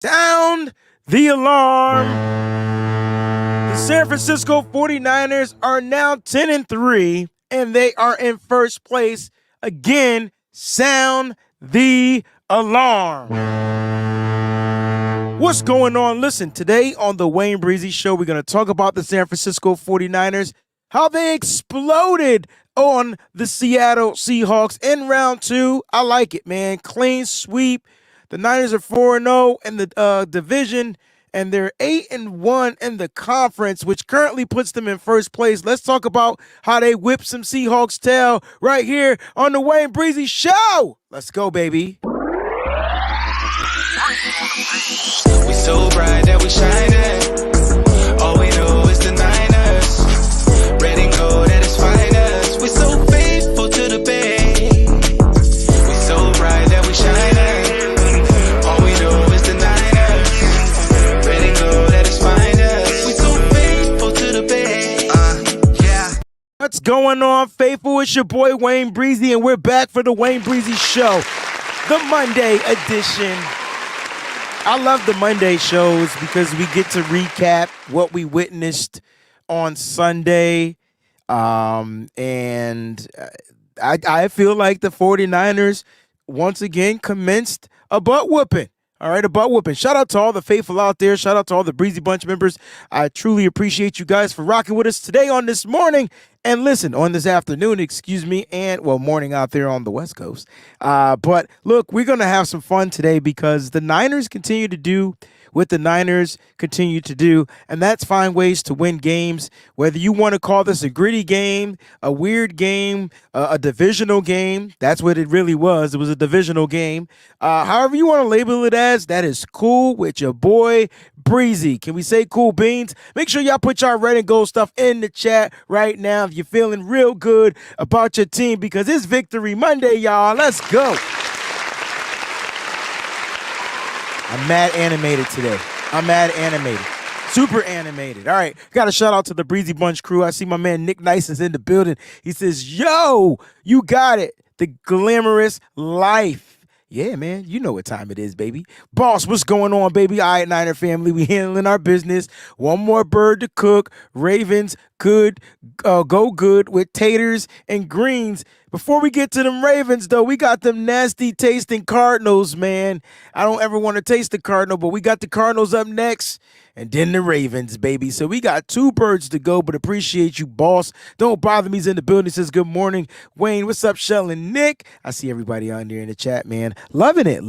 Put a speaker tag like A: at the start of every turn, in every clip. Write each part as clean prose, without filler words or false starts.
A: Sound the alarm. The San Francisco 49ers are now 10-3, and they are in first place. Again, sound the alarm. What's going on? Listen, today on the WayneBreezie Show, we're going to talk about the San Francisco 49ers, how they exploded on the Seattle Seahawks in round two. I like it, man. Clean sweep. The Niners are 4-0 in the division, and they're 8-1 in the conference, which currently puts them in first place. Let's talk about how they whipped some Seahawks tail right here on the WayneBreezie Show. Let's go, baby.
B: We so bright that we shining. All we know is the Niners. Red and gold at its finest. We so faithful to the bay. We so bright that we shining. All we know is the Niners. Red and gold at its finest. We so faithful to the bay. Yeah.
A: What's going on, faithful? It's your boy WayneBreezie, and we're back for the WayneBreezie Show, the Monday edition. I love the Monday shows because we get to recap what we witnessed on Sunday. And I feel like the 49ers once again commenced a butt whooping. All right, a butt whooping. Shout out to all the faithful out there. Shout out to all the Breezy Bunch members. I truly appreciate you guys for rocking with us today on this morning. And listen, on this afternoon, and morning out there on the West Coast. But look, we're going to have some fun today because the Niners continue to do what the Niners continue to do, and that's find ways to win games, whether you want to call this a gritty game, a weird game, a divisional game. That's what it really was. It was a divisional game. However you want to label it as, that is cool with your boy Breezy. Can we say cool beans? Make sure y'all put y'all red and gold stuff in the chat right now if you're feeling real good about your team, because it's Victory Monday, y'all. Let's go. I'm mad animated today. Super animated. All right. Got a shout out to the Breezy Bunch crew. I see my man Nick Nice is in the building. He says, yo, you got it. The glamorous life. Yeah, man. You know what time it is, baby. Boss, what's going on, baby? All right, Niner family. We handling our business. One more bird to cook. Ravens, good. Go good with taters and greens. Before we get to them Ravens, though, we got them nasty tasting Cardinals, man. I don't ever want to taste the Cardinal, but we got the Cardinals up next, and then the Ravens, baby. So we got two birds to go, but appreciate you, boss. Don't bother me. He's in the building. Says, good morning, Wayne. What's up, Shell and Nick? I see everybody on there in the chat, man. Loving it.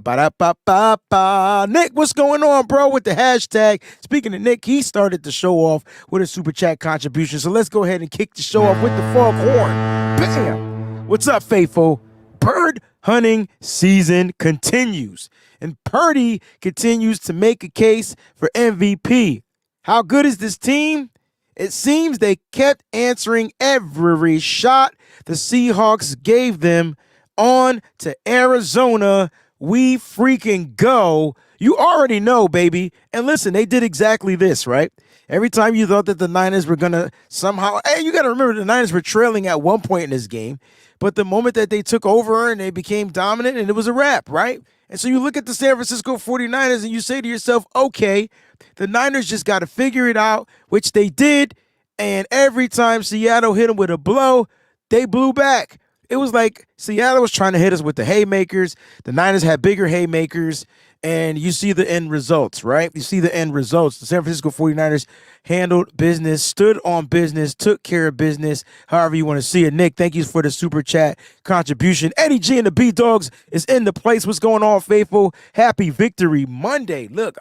A: Ba-da-ba-ba-ba. Nick, what's going on, bro, with the hashtag? Speaking of Nick, he started the show off with a super chat contribution, so let's go ahead and kick the show off with the foghorn. Bam! What's up, faithful? Bird hunting season continues, and Purdy continues to make a case for MVP. How good is this team? It seems they kept answering every shot the Seahawks gave them. On to Arizona. We freaking go. You already know, baby. And listen, they did exactly this, right? Every time you thought that the Niners were going to somehow, you got to remember the Niners were trailing at one point in this game, but the moment that they took over and they became dominant, and it was a wrap, right? And so you look at the San Francisco 49ers and you say to yourself, okay, the Niners just got to figure it out, which they did. And every time Seattle hit them with a blow, they blew back. It was like Seattle was trying to hit us with the haymakers. The Niners had bigger haymakers, and you see the end results, right? You see the end results. The San Francisco 49ers handled business, stood on business, took care of business, however you want to see it. Nick, thank you for the super chat contribution. Eddie G and the B-Dogs is in the place. What's going on, faithful? Happy Victory Monday. Look,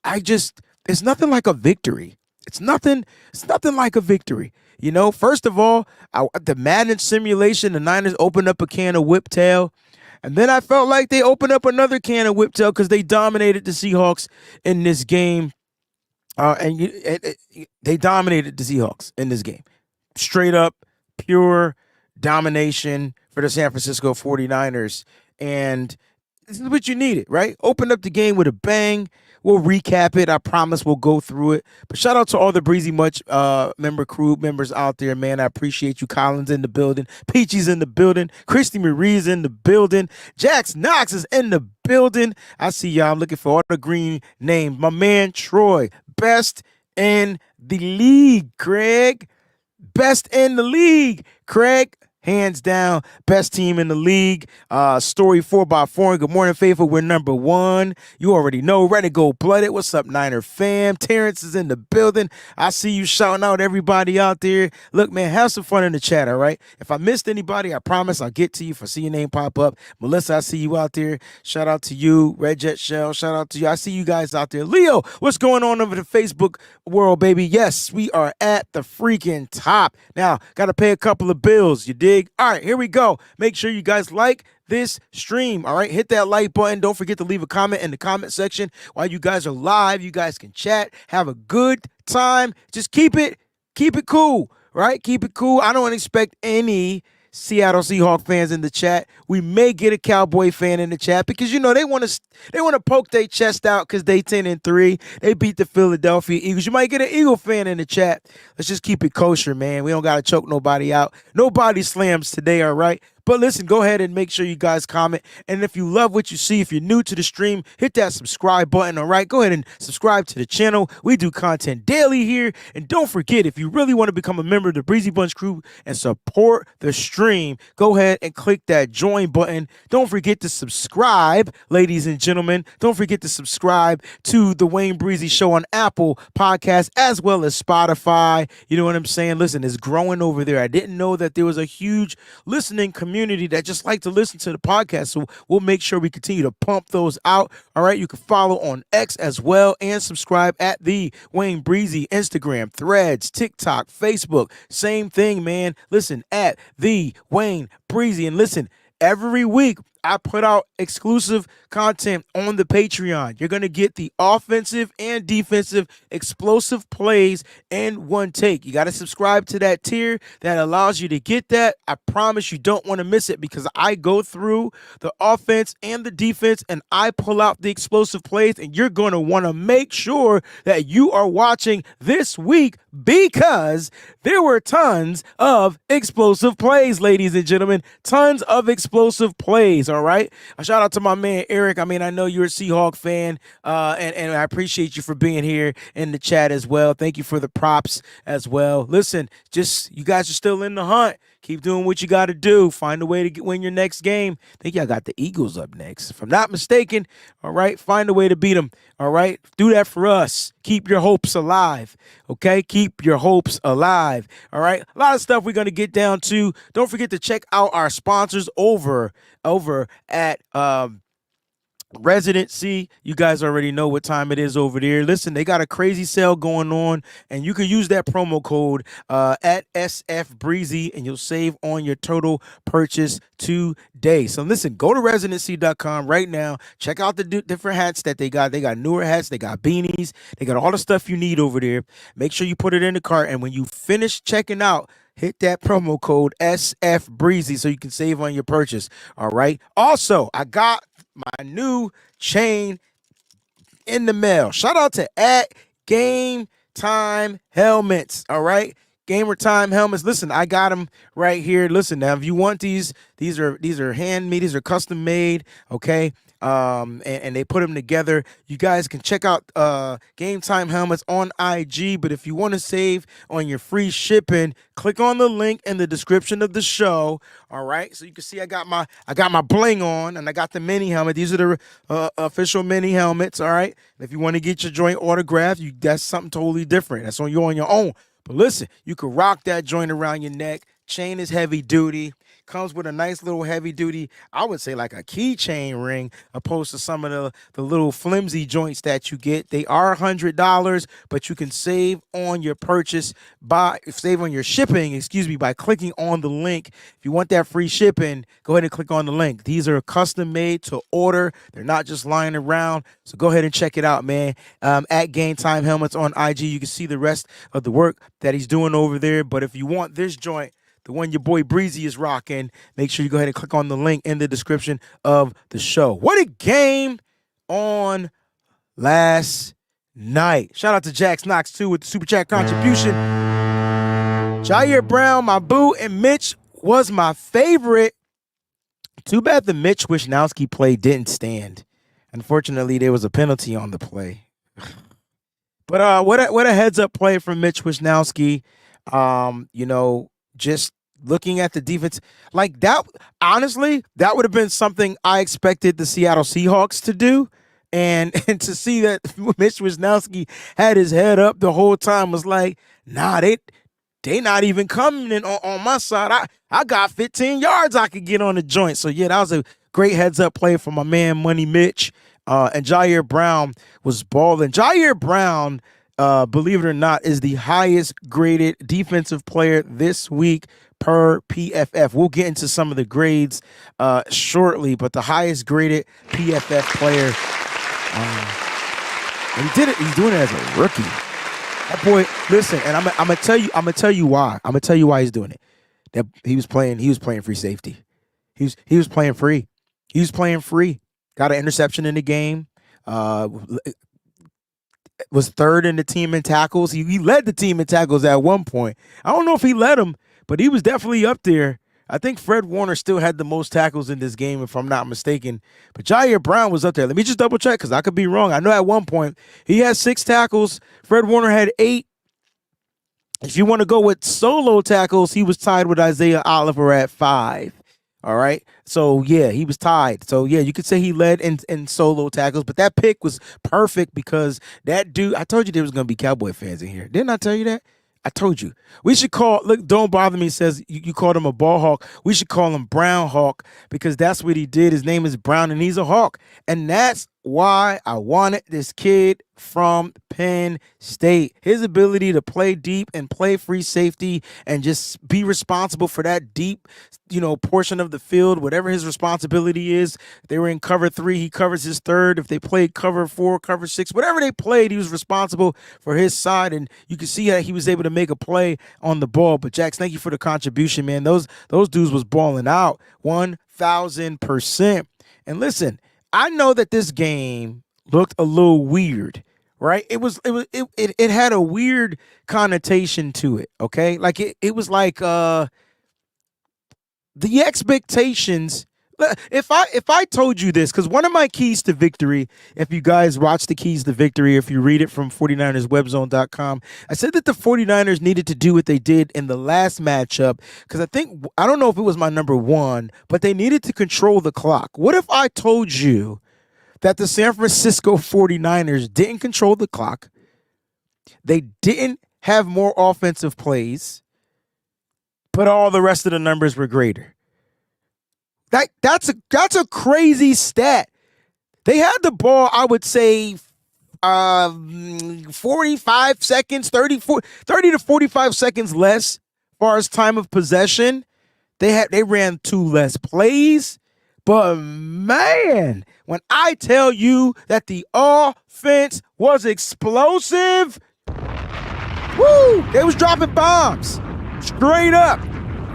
A: it's nothing like a victory. It's nothing like a victory. You know, first of all, the Madden simulation, the Niners opened up a can of whiptail. And then I felt like they opened up another can of whiptail because they dominated the Seahawks in this game. They dominated the Seahawks in this game. Straight up, pure domination for the San Francisco 49ers. And This is what you needed, right? Open up the game with a bang. We'll recap it. I promise we'll go through it. But shout out to all the Breezy Much crew members out there, man. I appreciate you. Collins in the building. Peachy's in the building. Christy Marie's in the building. Jax Knox is in the building. I see y'all. I'm looking for all the green names. My man Troy, best in the league, Craig. Best in the league, Craig. Hands down, best team in the league. Story 4x4. Good morning, faithful. We're number one. You already know. Ready to go blooded. What's up, Niner fam? Terrence is in the building. I see you shouting out everybody out there. Look, man, have some fun in the chat, all right? If I missed anybody, I promise I'll get to you if I see your name pop up. Melissa, I see you out there. Shout out to you. Red Jet Shell, shout out to you. I see you guys out there. Leo, what's going on over the Facebook world, baby? Yes, we are at the freaking top. Now, got to pay a couple of bills. You dig? All right, here we go. Make sure you guys like this stream. All right, hit that like button. Don't forget to leave a comment in the comment section. While you guys are live, you guys can chat, have a good time. Just keep it cool, right? Keep it cool. I don't expect any Seattle Seahawks fans in the chat. We may get a Cowboy fan in the chat because you know they want to poke their chest out because they 10-3. They beat the Philadelphia Eagles. You might get an Eagle fan in the chat. Let's just keep it kosher, man. We don't gotta choke nobody out. Nobody slams today, all right? But listen, go ahead and make sure you guys comment. And if you love what you see, if you're new to the stream, hit that subscribe button, all right? Go ahead and subscribe to the channel. We do content daily here. And don't forget, if you really want to become a member of the Breezy Bunch crew and support the stream, go ahead and click that join button. Don't forget to subscribe, ladies and gentlemen. Don't forget to subscribe to the WayneBreezie Show on Apple Podcasts as well as Spotify. You know what I'm saying? Listen, it's growing over there. I didn't know that there was a huge listening community that just like to listen to the podcast, so we'll make sure we continue to pump those out. All right, you can follow on X as well and subscribe at the WayneBreezie, Instagram, Threads, TikTok, Facebook. Same thing, man. Listen, at the WayneBreezie, and listen, every week I put out exclusive content on the Patreon. You're going to get the offensive and defensive explosive plays in one take. You got to subscribe to that tier that allows you to get that. I promise you don't want to miss it because I go through the offense and the defense and I pull out the explosive plays, and you're going to want to make sure that you are watching this week because there were tons of explosive plays, ladies and gentlemen. Tons of explosive plays. All right. A shout out to my man Eric. I mean, I know you're a Seahawk fan, and I appreciate you for being here in the chat as well. Thank you for the props as well. Listen, just you guys are still in the hunt. Keep doing what you got to do. Find a way to win your next game. I think y'all got the Eagles up next, if I'm not mistaken. All right. Find a way to beat them. All right. Do that for us. Keep your hopes alive. Okay. Keep your hopes alive. All right. A lot of stuff we're going to get down to. Don't forget to check out our sponsors over at Residency. You guys already know what time it is over there. Listen, they got a crazy sale going on, and you can use that promo code at SFBreezy, and you'll save on your total purchase today. So listen, go to residency.com right now. Check out the different hats that they got. They got newer hats. They got beanies. They got all the stuff you need over there. Make sure you put it in the cart, and when you finish checking out, hit that promo code SFBreezy so you can save on your purchase. All right. Also, I got my new chain in the mail. Shout out to at Game Time Helmets. All right. Gamer Time Helmets. Listen, I got them right here. Listen, now, if you want these are handmade. These are custom made. Okay. And they put them together. You guys can check out Game Time Helmets on IG, but if you want to save on your free shipping, click on the link in the description of the show. All right, so you can see I got my bling on, and I got the mini helmet. These are the official mini helmets. All right, and if you want to get your joint autographed, that's something totally different. That's on your own. But listen, you can rock that joint around your neck. Chain is heavy duty. Comes with a nice little heavy duty, I would say like a keychain ring, opposed to some of the little flimsy joints that you get. They are $100, but you can save on your purchase save on your shipping, by clicking on the link. If you want that free shipping, go ahead and click on the link. These are custom made to order. They're not just lying around. So go ahead and check it out, man. At Game Time Helmets on IG, you can see the rest of the work that he's doing over there. But if you want this joint, the one your boy Breezy is rocking, make sure you go ahead and click on the link in the description of the show. What a game on last night. Shout out to Jax Knox, too, with the Super Chat contribution. Jair Brown, my boo, and Mitch was my favorite. Too bad the Mitch Wishnowsky play didn't stand. Unfortunately, there was a penalty on the play. But what a heads up play from Mitch Wishnowsky. Just looking at the defense like that. Honestly, that would have been something I expected the Seattle Seahawks to do, and to see that Mitch Wishnowsky had his head up the whole time was like, nah, they not even coming in on my side. I got 15 yards I could get on the joint. So yeah, that was a great heads up play from my man Money Mitch. And Jair Brown was balling. Jair Brown, believe it or not, is the highest graded defensive player this week per PFF. We'll get into some of the grades shortly, but the highest graded PFF player. And he did it. He's doing it as a rookie. That boy, listen, and I'm gonna tell you why. I'm gonna tell you why he's doing it. That he was playing free safety. He was playing free. He was playing free. Got an interception in the game. Was third in the team in tackles. He led the team in tackles at one point. I don't know if he led them, but he was definitely up there. I think Fred Warner still had the most tackles in this game, if I'm not mistaken. But Jair Brown was up there. Let me just double check because I could be wrong. I know at one point he had 6 tackles. Fred Warner had 8. If you want to go with solo tackles, he was tied with Isaiah Oliver at 5. All right. So, yeah, he was tied. So, yeah, you could say he led in solo tackles. But that pick was perfect because that dude, I told you there was going to be Cowboy fans in here. Didn't I tell you that? I told you. We should call, look, Don't Bother Me says you called him a ball hawk. We should call him Brown Hawk because that's what he did. His name is Brown and he's a hawk. And that's why I wanted this kid from Penn State. His ability to play deep and play free safety and just be responsible for that deep, portion of the field, whatever his responsibility is. They were in cover 3. He covers his third. If they played cover 4, cover 6, whatever they played, he was responsible for his side. And you can see how he was able to make a play on the ball. But Jax, thank you for the contribution, man. Those dudes was balling out 1,000%. And listen, I know that this game looked a little weird, right? It had a weird connotation to it, okay? Like it was like the expectations. If I told you this, because one of my keys to victory, if you guys watch the keys to victory, if you read it from 49erswebzone.com, I said that the 49ers needed to do what they did in the last matchup, because I don't know if it was my number 1, but they needed to control the clock. What if I told you that the San Francisco 49ers didn't control the clock, they didn't have more offensive plays, but all the rest of the numbers were greater? That's a crazy stat. They had the ball, I would say, 45 seconds, 30 to 45 seconds less as far as time of possession. They ran 2 less plays. But man, when I tell you that the offense was explosive, woo, they was dropping bombs straight up.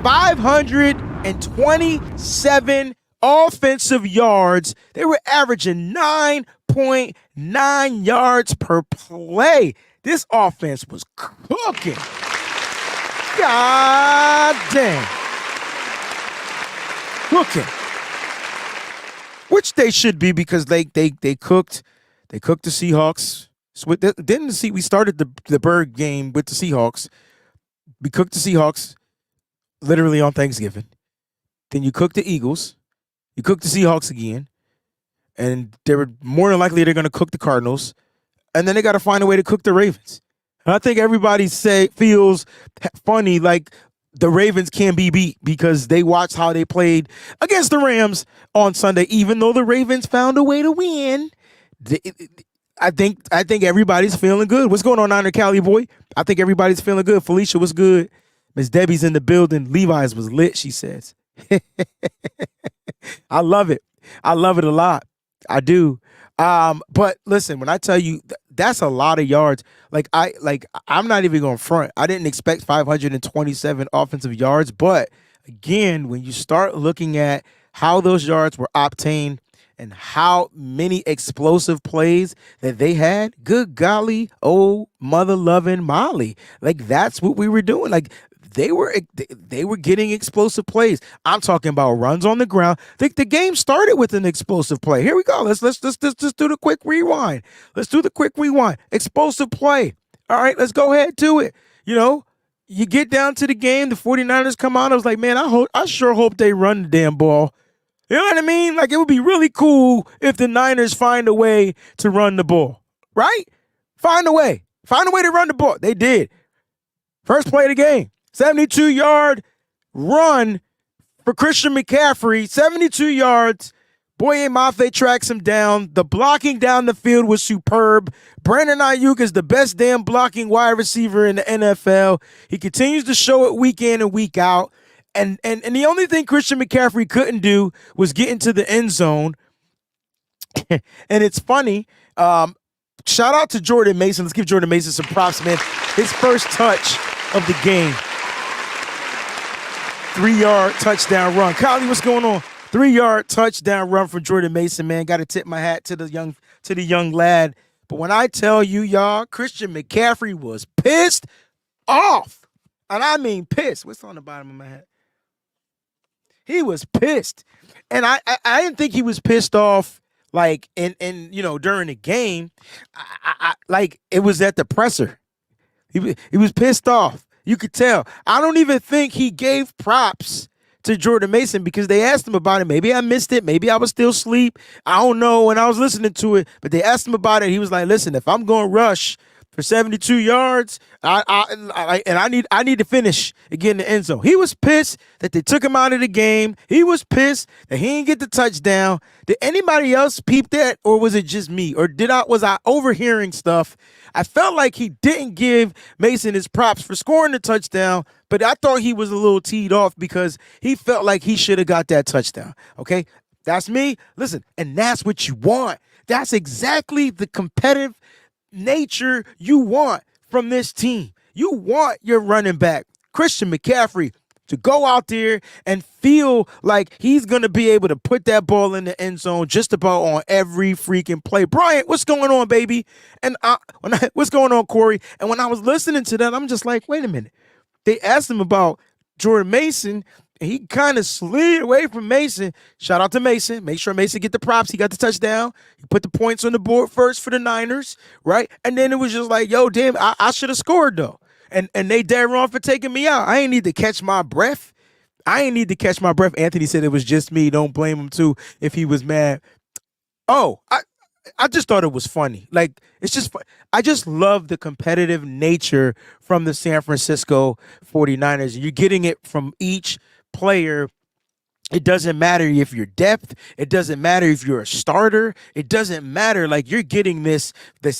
A: 527 offensive yards. They were averaging 9.9 yards per play. This offense was cooking. God damn. Cooking. Which they should be because they cooked the Seahawks. We started the Bird game with the Seahawks. We cooked the Seahawks literally on Thanksgiving. Then you cook the Eagles. You cook the Seahawks again. And they were more than likely they're going to cook the Cardinals. And then they got to find a way to cook the Ravens. And I think everybody feels funny like the Ravens can be beat because they watched how they played against the Rams on Sunday. Even though the Ravens found a way to win, I think everybody's feeling good. What's going on, Niner Cali boy? I think everybody's feeling good. Felicia was good. Miss Debbie's in the building. Levi's was lit, she says. I love it. I love it a lot. I do. But listen, when I tell you that's a lot of yards. I'm not even going front. I didn't expect 527 offensive yards, but again, when you start looking at how those yards were obtained and how many explosive plays that they had, good golly, oh mother loving Molly. Like that's what we were doing. Like they were getting explosive plays. I'm talking about runs on the ground. The game started with an explosive play. Here we go. Let's do the quick rewind. Let's do the quick rewind. Explosive play. All right, let's go ahead to it. You know, you get down to the game, the 49ers come out. I was like, man, I sure hope they run the damn ball. You know what I mean? Like, it would be really cool if the Niners find a way to run the ball, right? Find a way. Find a way to run the ball. They did. First play of the game, 72-yard run for Christian McCaffrey, 72 yards. Boye Mafe tracks him down. The blocking down the field was superb. Brandon Ayuk is the best damn blocking wide receiver in the NFL. He continues to show it week in and week out. And the only thing Christian McCaffrey couldn't do was get into the end zone. And it's funny. Shout out to Jordan Mason. Let's give Jordan Mason some props, man. His first touch of the game. 3-yard touchdown run. Kylie, what's going on? 3-yard touchdown run from Jordan Mason, man. Got to tip my hat to the young lad. But when I tell you, y'all, Christian McCaffrey was pissed off. And I mean pissed. What's on the bottom of my hat? He was pissed. And I didn't think he was pissed off like in during the game. Like it was at the presser. He was pissed off. You could tell. I don't even think he gave props to Jordan Mason because they asked him about it. Maybe I missed it. Maybe I was still asleep. I don't know when I was listening to it, but they asked him about it. He was like, listen, if I'm going to rush for 72 yards, I need to finish and get in the end zone. He was pissed that they took him out of the game. He was pissed that he didn't get the touchdown. Did anybody else peep that, or was it just me? Or was I overhearing stuff? I felt like he didn't give Mason his props for scoring the touchdown, but I thought he was a little teed off because he felt like he should have got that touchdown. Okay? That's me. Listen, and that's what you want. That's exactly the competitive nature you want from this team. You want your running back, Christian McCaffrey, to go out there and feel like he's going to be able to put that ball in the end zone just about on every freaking play. Bryant, what's going on, baby? And what's going on, Corey? And when I was listening to that, I'm just like, wait a minute. They asked him about Jordan Mason, and he kind of slid away from Mason. Shout out to Mason. Make sure Mason get the props. He got the touchdown. He put the points on the board first for the Niners, right? And then it was just like, yo, damn, I should have scored, though. And they dead wrong for taking me out. I ain't need to catch my breath. Anthony said it was just me. Don't blame him, too, if he was mad. Oh, I just thought it was funny. Like, it's just fun. I just love the competitive nature from the San Francisco 49ers. You're getting it from each player. It doesn't matter if you're depth. It doesn't matter if you're a starter. It doesn't matter. Like, you're getting this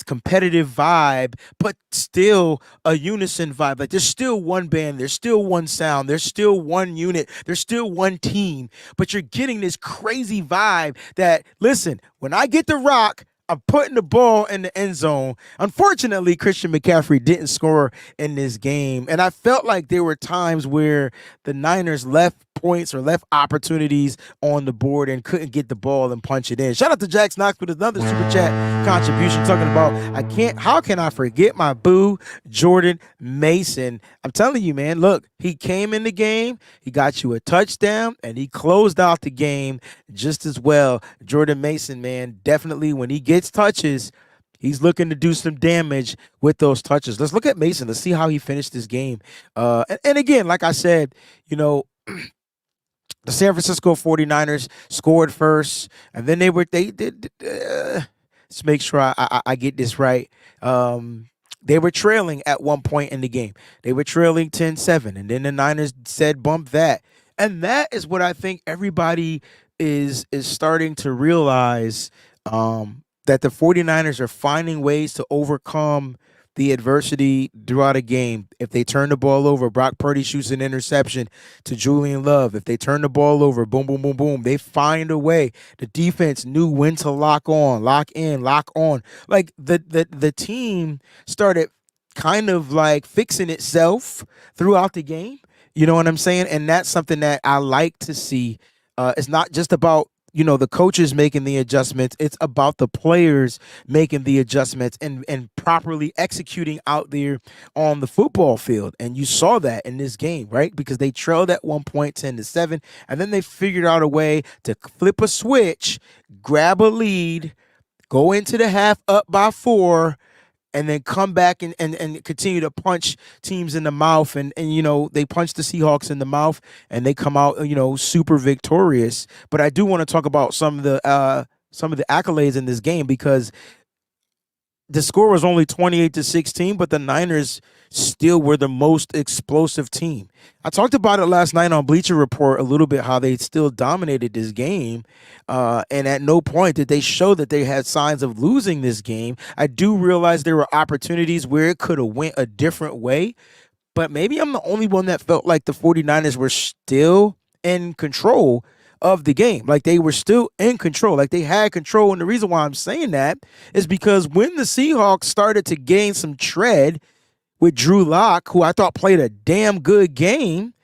A: competitive vibe, but still a unison vibe. Like, there's still one band. There's still one sound. There's still one unit. There's still one team. But you're getting this crazy vibe that, listen, when I get the rock, I'm putting the ball in the end zone. Unfortunately, Christian McCaffrey didn't score in this game. And I felt like there were times where the Niners left points or left opportunities on the board and couldn't get the ball and punch it in. Shout out to Jax Knox with another super chat contribution talking about how can I forget my boo Jordan Mason? I'm telling you, man, look, he came in the game, he got you a touchdown, and he closed out the game just as well. Jordan Mason, man, definitely when he gets touches, he's looking to do some damage with those touches. Let's look at Mason. Let's see how he finished this game. And again, like I said, the San Francisco 49ers scored first, and then they did. Let's make sure I get this right. They were trailing at one point in the game. They were trailing 10-7, and then the Niners said bump that. And that is what I think everybody is starting to realize, that the 49ers are finding ways to overcome the adversity throughout a game. If they turn the ball over, Brock Purdy shoots an interception to Julian Love. If they turn the ball over, boom, boom, boom, boom, they find a way. The defense knew when to lock on, lock in, lock on. Like the team started kind of like fixing itself throughout the game. You know what I'm saying? And that's something that I like to see. It's not just about the coaches making the adjustments. It's about the players making the adjustments and properly executing out there on the football field. And you saw that in this game, right? Because they trailed at 1 point, 10-7, and then they figured out a way to flip a switch, grab a lead, go into the half up by 4, and then come back and continue to punch teams in the mouth. And they punch the Seahawks in the mouth, and they come out, super victorious. But I do want to talk about some of the accolades in this game, because the score was only 28-16, but the Niners still were the most explosive team. I talked about it last night on Bleacher Report a little bit, how they still dominated this game, and at no point did they show that they had signs of losing this game. I do realize there were opportunities where it could have went a different way, but maybe I'm the only one that felt like the 49ers were still in control of the game. Like they were still in control, like they had control. And the reason why I'm saying that is because when the Seahawks started to gain some tread with Drew Lock, who I thought played a damn good game,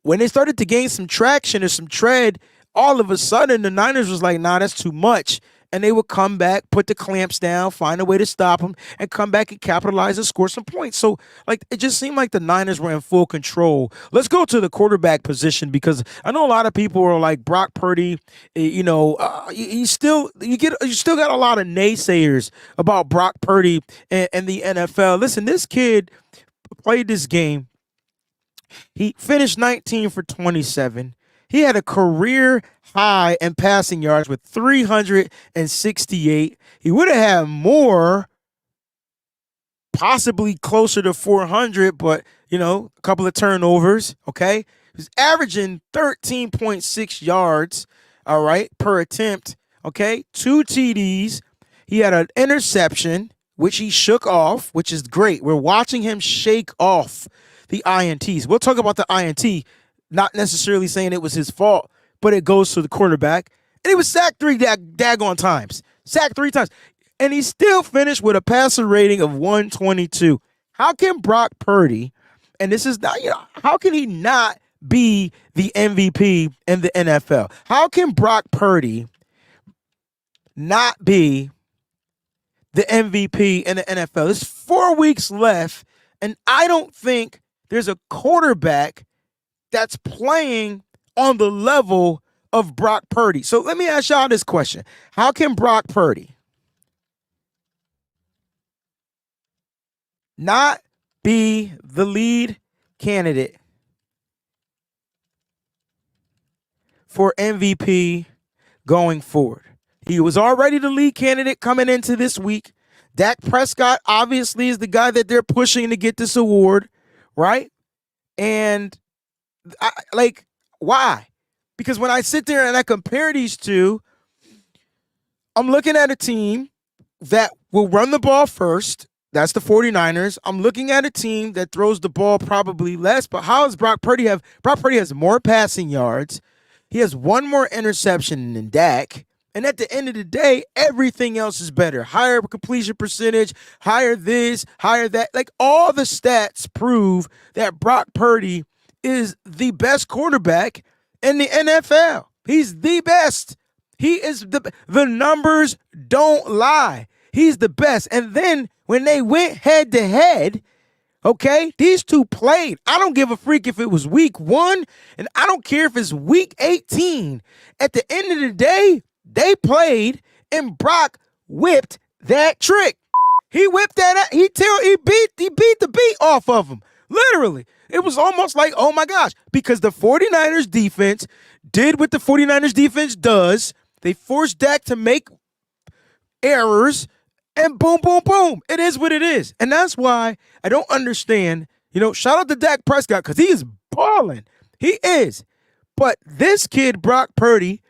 A: when they started to gain some traction or some tread, all of a sudden the Niners was like, nah, that's too much. And they would come back, put the clamps down, find a way to stop them, and come back and capitalize and score some points. So, like, it just seemed like the Niners were in full control. Let's go to the quarterback position, because I know a lot of people are like, Brock Purdy, you still got a lot of naysayers about Brock Purdy and the NFL. Listen, this kid played this game. He finished 19 for 27. He had a career high in passing yards with 368. He would have had more, possibly closer to 400, but, a couple of turnovers, okay? He was averaging 13.6 yards, all right, per attempt, okay? 2 TDs. He had an interception, which he shook off, which is great. We're watching him shake off the INTs. We'll talk about the INT. Not necessarily saying it was his fault, but it goes to the quarterback. And he was sacked 3 daggone times. Sacked 3 times. And he still finished with a passer rating of 122. How can Brock Purdy, and this is not, how can he not be the MVP in the NFL? How can Brock Purdy not be the MVP in the NFL? There's 4 weeks left, and I don't think there's a quarterback that's playing on the level of Brock Purdy. So let me ask y'all this question. How can Brock Purdy not be the lead candidate for MVP going forward? He was already the lead candidate coming into this week. Dak Prescott obviously is the guy that they're pushing to get this award, right? And why? Because when I sit there and I compare these two, I'm looking at a team that will run the ball first. That's the 49ers. I'm looking at a team that throws the ball probably less. But how does Brock Purdy have? Brock Purdy has more passing yards. He has 1 more interception than Dak. And at the end of the day, everything else is better. Higher completion percentage, higher this, higher that. Like, all the stats prove that Brock Purdy is the best quarterback in the NFL. He's the best. He is the numbers don't lie. He's the best. And then when they went head to head, okay, these two played. I don't give a freak if it was week 1, and I don't care if it's week 18. At the end of the day, they played, and Brock whipped that trick. He whipped that. He beat the beat off of him. Literally. It was almost like, oh my gosh, because the 49ers defense did what the 49ers defense does. They forced Dak to make errors, and boom, boom, boom. It is what it is. And that's why I don't understand, shout out to Dak Prescott, because he is balling. He is. But this kid, Brock Purdy,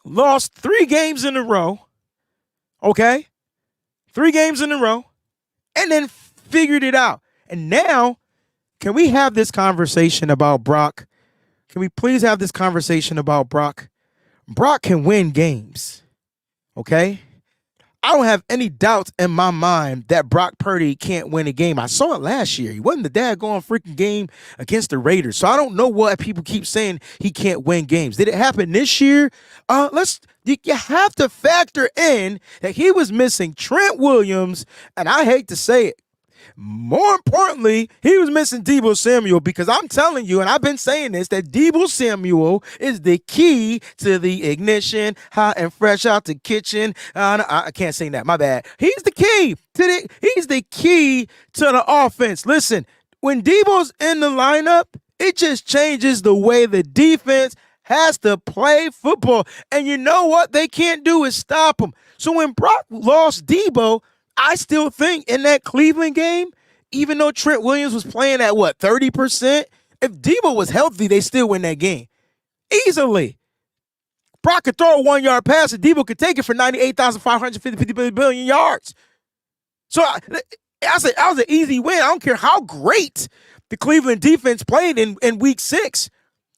A: lost 3 games in a row, okay? 3 games in a row. and then figured it out. And now, can we have this conversation about Brock? Can we please have this conversation about Brock? Brock can win games, okay? I don't have any doubts in my mind that Brock Purdy can't win a game. I saw it last year. He wasn't the daggone freaking game against the Raiders. So I don't know what people keep saying he can't win games. Did it happen this year? You have to factor in that he was missing Trent Williams, and I hate to say it, more importantly, he was missing Deebo Samuel, because I'm telling you, and I've been saying this, that Deebo Samuel is the key to the ignition, hot and fresh out the kitchen. I can't sing that, my bad. He's the key to the offense. Listen, when Deebo's in the lineup, it just changes the way the defense has to play football. And you know what they can't do is stop him. So when Brock lost Deebo, I still think in that Cleveland game, even though Trent Williams was playing at 30%, if Deebo was healthy, they still win that game easily. Brock could throw a 1-yard pass and Deebo could take it for 98,550 billion yards. So I said that was an easy win. I don't care how great the Cleveland defense played in week 6.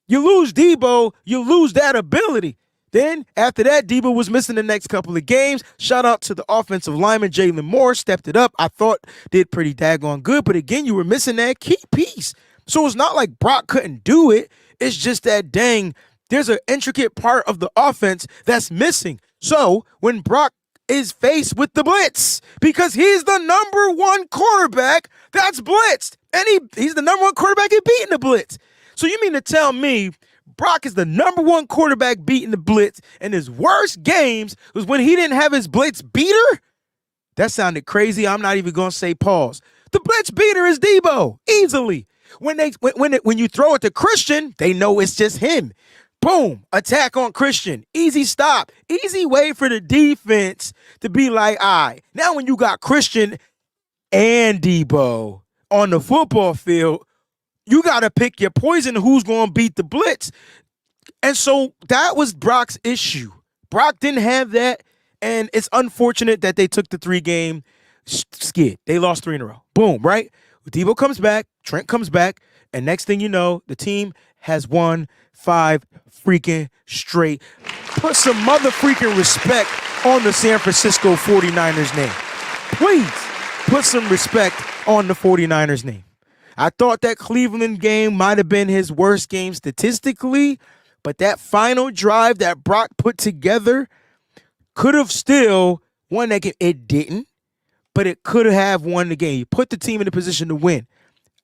A: You lose Deebo, you lose that ability. Then, after that, Deebo was missing the next couple of games. Shout out to the offensive lineman, Jalen Moore, stepped it up. I thought did pretty daggone good. But again, you were missing that key piece. So it's not like Brock couldn't do it. It's just that, dang, there's an intricate part of the offense that's missing. So when Brock is faced with the blitz, because he's the number one quarterback that's blitzed. And he's the number one quarterback in beating the blitz. So you mean to tell me Brock is the number one quarterback beating the blitz, and his worst games was when he didn't have his blitz beater? That sounded crazy. I'm not even going to say pause. The blitz beater is Deebo, easily. When you throw it to Christian, they know it's just him. Boom, attack on Christian. Easy stop. Easy way for the defense to be like, all right, now when you got Christian and Deebo on the football field, you got to pick your poison, who's going to beat the blitz. And so that was Brock's issue. Brock didn't have that, and it's unfortunate that they took the 3-game skid. They lost 3 in a row. Boom, right? Deebo comes back, Trent comes back, and next thing you know, the team has won 5 freaking straight. Put some mother freaking respect on the San Francisco 49ers name. Please put some respect on the 49ers name. I thought that Cleveland game might have been his worst game statistically, but that final drive that Brock put together could have still won that game. It didn't, but it could have won the game. He put the team in a position to win.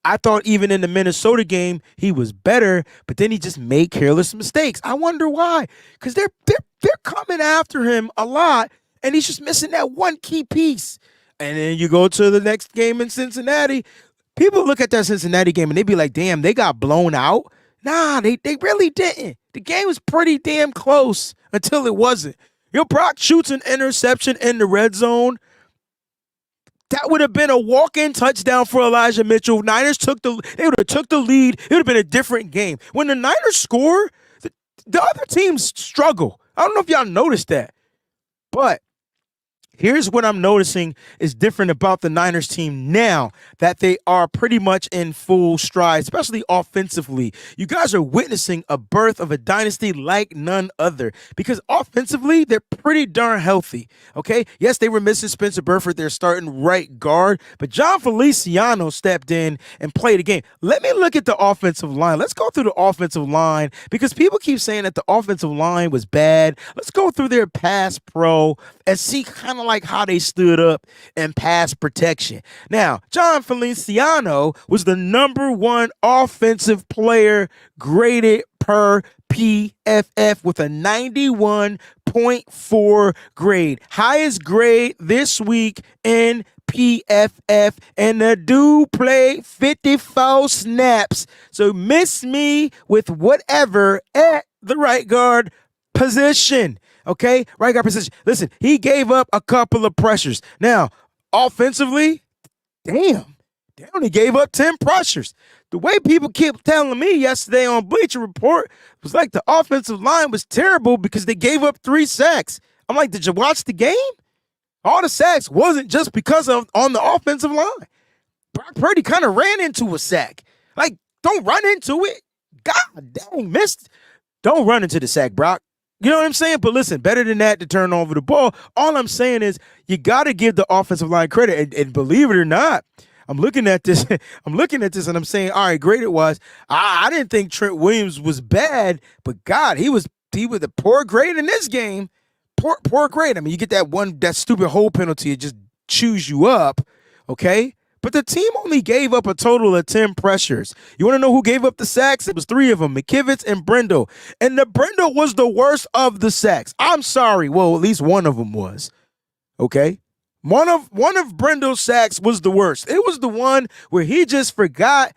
A: I thought even in the Minnesota game, he was better, but then he just made careless mistakes. I wonder why, because they're coming after him a lot, and he's just missing that one key piece. And then you go to the next game in Cincinnati. People look at that Cincinnati game and they be like, damn, they got blown out. Nah, they really didn't. The game was pretty damn close until it wasn't. Brock shoots an interception in the red zone. That would have been a walk-in touchdown for Elijah Mitchell. They would have took the lead. It would have been a different game. When the Niners score, the other teams struggle. I don't know if y'all noticed that. But here's what I'm noticing is different about the Niners team now that they are pretty much in full stride, especially offensively. You guys are witnessing a birth of a dynasty like none other because offensively, they're pretty darn healthy, okay? Yes, they were missing Spencer Burford, their starting right guard, but John Feliciano stepped in and played a game. Let me look at the offensive line. Let's go through the offensive line because people keep saying that the offensive line was bad. Let's go through their pass pro and see kind of like how they stood up in pass protection. Now, John Feliciano was the number one offensive player graded per PFF with a 91.4 grade. Highest grade this week in PFF, and the dude played 54 snaps. So miss me with whatever at the right guard position. Okay, right guard position. Listen, he gave up a couple of pressures. Now, offensively, damn, they only gave up 10 pressures. The way people kept telling me yesterday on Bleacher Report was like the offensive line was terrible because they gave up 3 sacks. I'm like, did you watch the game? all the sacks wasn't just because of on the offensive line. Brock Purdy kind of ran into a sack. Like, don't run into it. God dang, missed. Don't run into the sack, Brock. You know what I'm saying? But listen, better than that to turn over the ball. All I'm saying is you got to give the offensive line credit. And believe it or not, I'm looking at this. And I'm saying, all right, great it was. I didn't think Trent Williams was bad, but God, he was a poor grade in this game. Poor grade. I mean, you get that stupid hold penalty, it just chews you up, okay? But the team only gave up a total of 10 pressures. You want to know who gave up the sacks? It was 3 of them, McKivitz and Brindle. And the Brindle was the worst of the sacks. I'm sorry. Well, at least one of them was. Okay? One of Brindle's sacks was the worst. It was the one where he just forgot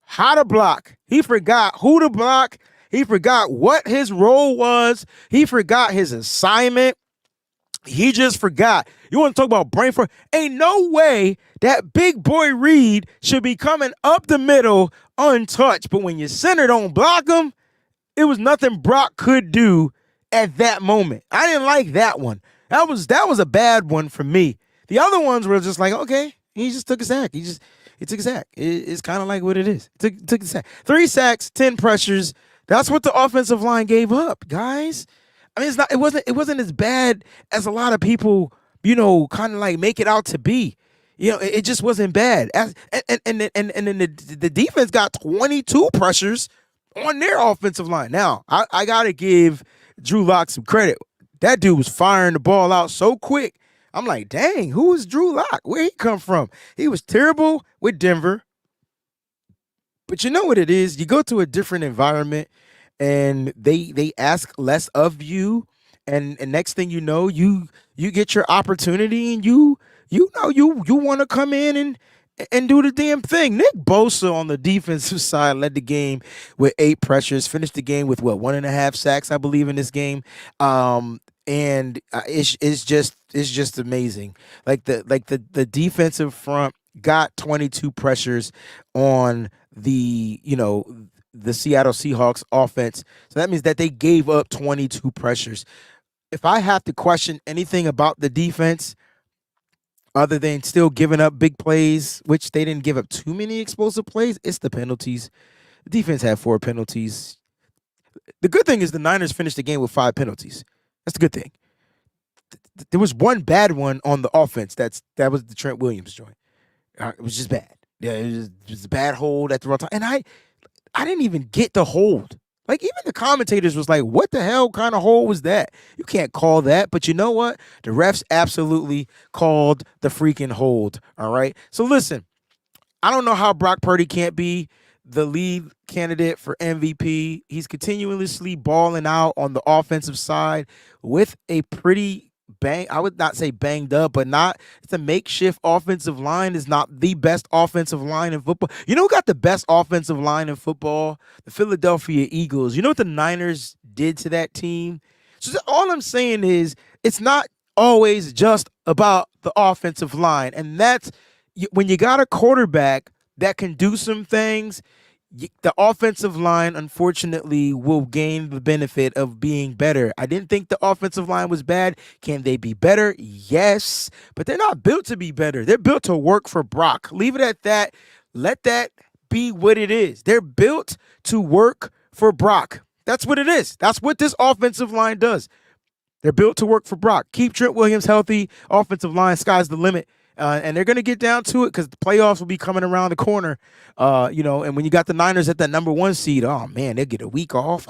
A: how to block. He forgot who to block. He forgot what his role was. He forgot his assignment. He just forgot. You want to talk about brain fart? Ain't no way that big boy Reed should be coming up the middle untouched. But when your center don't block him, it was nothing Brock could do at that moment. I didn't like that one. That was a bad one for me. The other ones were just like, okay, he just took a sack. He took a sack. It's kind of like what it is. Took a sack. 3 sacks, 10 pressures. That's what the offensive line gave up, guys. I mean, it wasn't as bad as a lot of people, kind of like make it out to be. It just wasn't bad. And then the defense got 22 pressures on their offensive line. Now, I gotta give Drew Lock some credit. That dude was firing the ball out so quick. I'm like, dang, who is Drew Lock? Where he come from? He was terrible with Denver. But you know what it is? You go to a different environment and they ask less of you, and next thing you know, you get your opportunity, and you want to come in and do the damn thing. Nick Bosa on the defensive side led the game with 8 pressures, finished the game with 1.5 sacks, I believe, in this game. And it's just amazing. Like the defensive front got 22 pressures on the Seattle Seahawks offense. So that means that they gave up 22 pressures. If I have to question anything about the defense, other than still giving up big plays, which they didn't give up too many explosive plays, it's the penalties. The defense had 4 penalties. The good thing is the Niners finished the game with 5 penalties. That's the good thing. There was one bad one on the offense. That was the Trent Williams joint. It was just bad. Yeah, it was just a bad hold at the wrong time. And I didn't even get the hold. Like, even the commentators was like, what the hell kind of hold was that? You can't call that. But you know what? The refs absolutely called the freaking hold. All right? So listen, I don't know how Brock Purdy can't be the lead candidate for MVP. He's continuously balling out on the offensive side with a pretty I would not say banged up, but it's a makeshift offensive line. Is not the best offensive line in football. You know who got the best offensive line in football? The Philadelphia Eagles. You know what the Niners did to that team? So all I'm saying is it's not always just about the offensive line. And that's when you got a quarterback that can do some things, the offensive line, unfortunately, will gain the benefit of being better. I didn't think the offensive line was bad. Can they be better? Yes, but they're not built to be better. They're built to work for Brock. Leave it at that. Let that be what it is. They're built to work for Brock. That's what it is. That's what this offensive line does. They're built to work for Brock. Keep Trent Williams healthy. Offensive line, sky's the limit. And they're going to get down to it because the playoffs will be coming around the corner, and when you got the Niners at that number 1 seed, oh, man, they'll get a week off.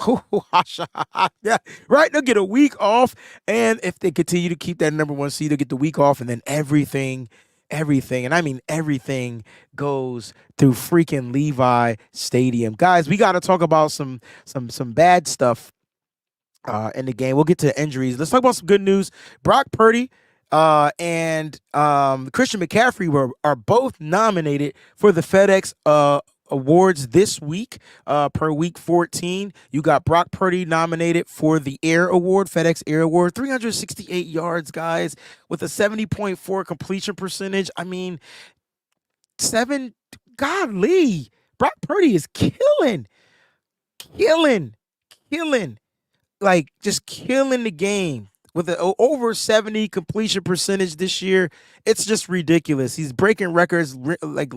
A: Yeah, right? They'll get a week off, and if they continue to keep that number 1 seed, they'll get the week off, and then everything, and I mean everything goes through freaking Levi Stadium. Guys, we got to talk about some bad stuff in the game. We'll get to the injuries. Let's talk about some good news. Brock Purdy and Christian McCaffrey are both nominated for the FedEx Awards this week, per week 14. You got Brock Purdy nominated for the Air Award, FedEx Air Award, 368 yards, guys, with a 70.4 completion percentage. I mean, godly. Brock Purdy is killing, like just killing the game. with an over 70 completion percentage this year. It's just ridiculous. He's breaking records like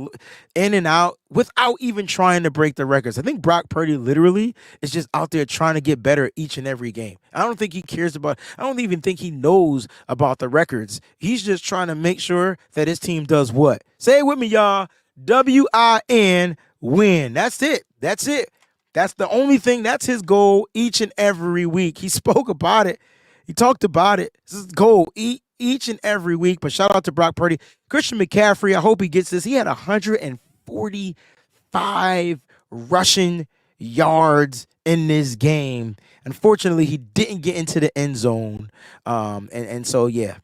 A: in and out without even trying to break the records. I think Brock Purdy literally is just out there trying to get better each and every game. I don't think he cares about, I don't even think he knows about the records. He's just trying to make sure that his team does what? Say it with me, y'all. WIN, win. That's it. That's it. That's the only thing. That's his goal each and every week. He spoke about it. He talked about it. This is his goal each and every week. But shout out to Brock Purdy. Christian McCaffrey, I hope he gets this. He had 145 rushing yards in this game. Unfortunately, he didn't get into the end zone. And so, yeah.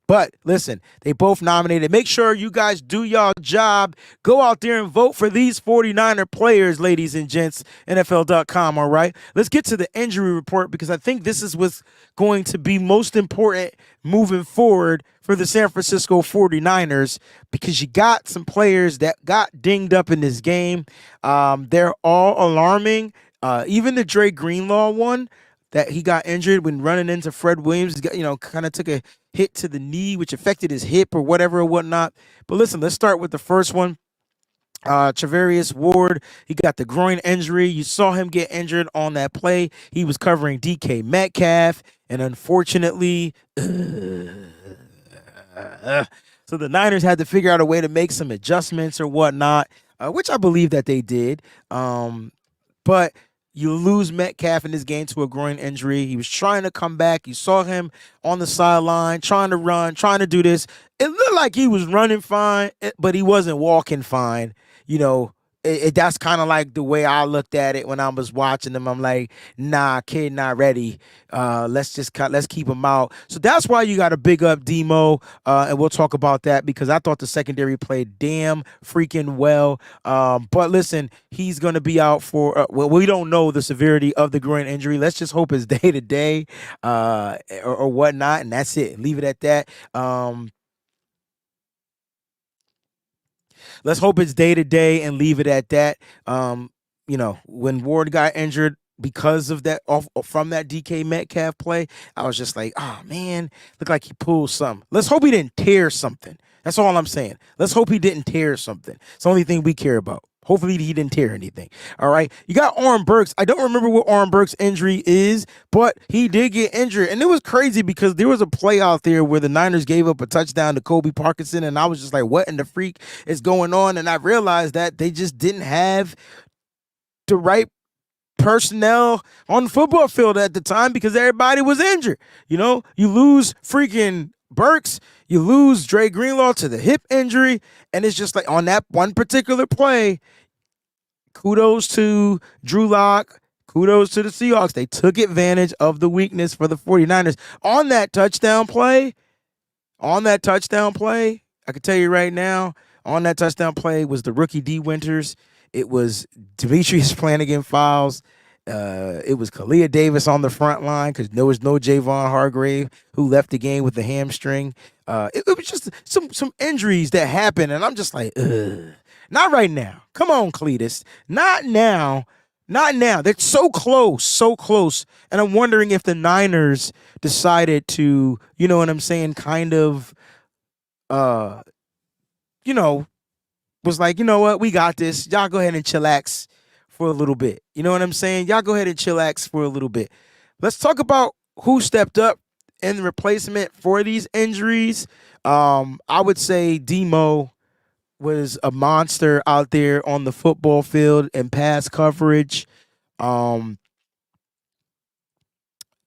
A: But listen, they both nominated. Make sure you guys do y'all job. Go out there and vote for these 49er players, ladies and gents, NFL.com, all right? Let's get to the injury report because I think this is what's going to be most important moving forward for the San Francisco 49ers because you got some players that got dinged up in this game. They're all alarming. Even the Dre Greenlaw one, that he got injured when running into Fred Williams, kind of took a hit to the knee, which affected his hip or whatever or whatnot. But listen, let's start with the first one. Travarius Ward, he got the groin injury. You saw him get injured on that play. He was covering DK Metcalf, and unfortunately, so the Niners had to figure out a way to make some adjustments or whatnot, which I believe that they did. But you lose Metcalf in this game to a groin injury. He was trying to come back. You saw him on the sideline, trying to run, trying to do this. It looked like he was running fine, but he wasn't walking fine. That's kind of like the way I looked at it when I was watching him. I'm like, nah, kid, not ready. Let's keep him out. So that's why you got to big up Demo, and we'll talk about that because I thought the secondary played damn freaking well. But listen, he's going to be out for, we don't know the severity of the groin injury. Let's just hope it's day to day or whatnot, and that's it. Leave it at that. Let's hope it's day to day and leave it at that. When Ward got injured because of that from that DK Metcalf play, I was just like, oh man, looked like he pulled something. Let's hope he didn't tear something. That's all I'm saying. Let's hope he didn't tear something. It's the only thing we care about. Hopefully he didn't tear anything. All right. You got Oren Burks. I don't remember what Oren Burks' injury is, but he did get injured. And it was crazy because there was a play out there where the Niners gave up a touchdown to Kobe Parkinson. And I was just like, what in the freak is going on? And I realized that they just didn't have the right personnel on the football field at the time because everybody was injured. You lose freaking Burks, you lose Dre Greenlaw to the hip injury, and it's just like on that one particular play, kudos to Drew Lock, kudos to the Seahawks. They took advantage of the weakness for the 49ers. On that touchdown play, I can tell you right now, on that touchdown play was the rookie D. Winters. It was Demetrius Flanagan-Fowles. It was Kalia Davis on the front line because there was no Javon Hargrave who left the game with a hamstring. It was just some injuries that happened, and I'm just like, ugh. Not right now. Come on, Cletus. Not now. They're so close. And I'm wondering if the Niners decided to, you know what I'm saying, kind of, was like, you know what, we got this. Y'all go ahead and chillax for a little bit. You know what I'm saying? Y'all go ahead and chillax for a little bit. Let's talk about who stepped up in the replacement for these injuries. I would say Demo was a monster out there on the football field and pass coverage.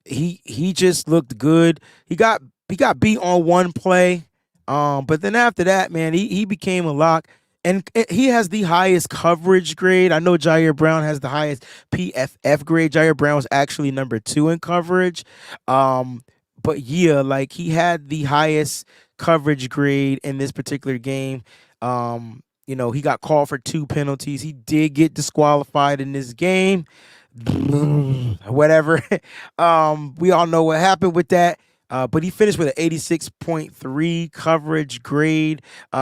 A: He just looked good. He got beat on one play. But then after that, man, he became a lock. And he has the highest coverage grade. I know Jair Brown has the highest PFF grade. Jair Brown was actually number 2 in coverage. But yeah, like he had the highest coverage grade in this particular game. He got called for 2 penalties. He did get disqualified in this game. Whatever. We all know what happened with that. but he finished with an 86.3 coverage grade.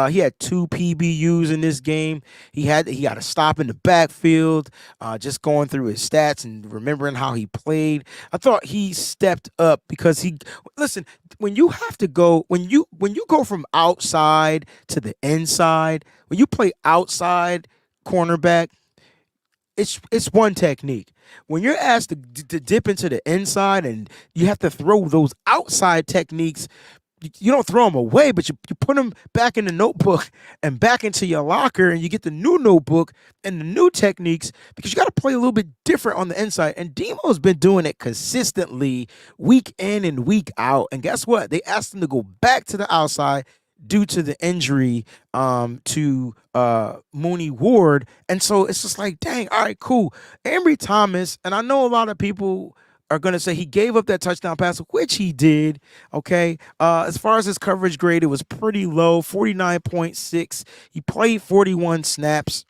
A: He had 2 PBUs in this game. He got a stop in the backfield. Just going through his stats and remembering how he played, I thought he stepped up because listen, when you have to go when you go from outside to the inside, when you play outside cornerback, it's one technique. When you're asked to dip into the inside and you have to throw those outside techniques, you don't throw them away, but you put them back in the notebook and back into your locker, and you get the new notebook and the new techniques because you got to play a little bit different on the inside. And Demo's been doing it consistently week in and week out. And guess what? They asked him to go back to the outside due to the injury to Mooney Ward. And so it's just like, dang, all right, cool. Ambry Thomas, and I know a lot of people are going to say he gave up that touchdown pass, which he did, okay? As far as his coverage grade, it was pretty low, 49.6. He played 41 snaps.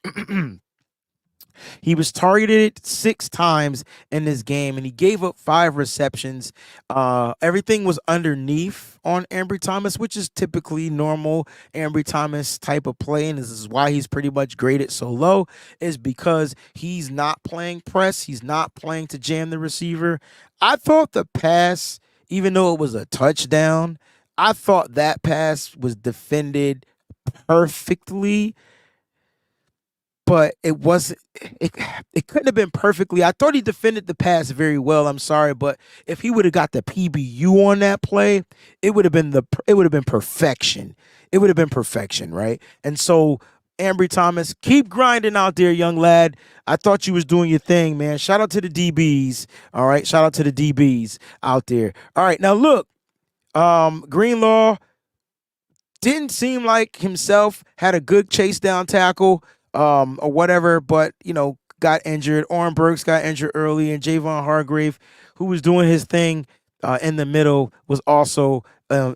A: He was targeted 6 times in this game, and he gave up 5 receptions. Everything was underneath on Ambry Thomas, which is typically normal Ambry Thomas type of play, and this is why he's pretty much graded so low, is because he's not playing press. He's not playing to jam the receiver. I thought the pass, even though it was a touchdown, I thought that pass was defended perfectly. But it wasn't. It couldn't have been perfectly. I thought he defended the pass very well. I'm sorry, but if he would have got the PBU on that play, it would have been perfection. It would have been perfection, right? And so, Ambry Thomas, keep grinding out there, young lad. I thought you was doing your thing, man. Shout out to the DBs. All right, shout out to the DBs out there. All right, now look, Greenlaw didn't seem like himself. Had a good chase down tackle. Or whatever, but, got injured. Oren Burks got injured early, and Javon Hargrave, who was doing his thing in the middle, was also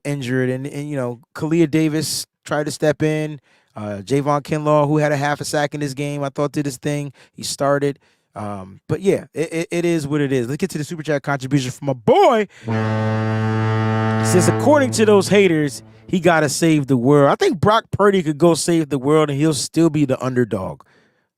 A: injured. And Kalia Davis tried to step in. Javon Kinlaw, who had a half a sack in this game, I thought did his thing. He started. But yeah, it is what it is. Let's get to the Super Chat contribution from my boy. He says, according to those haters, he got to save the world. I think Brock Purdy could go save the world and he'll still be the underdog.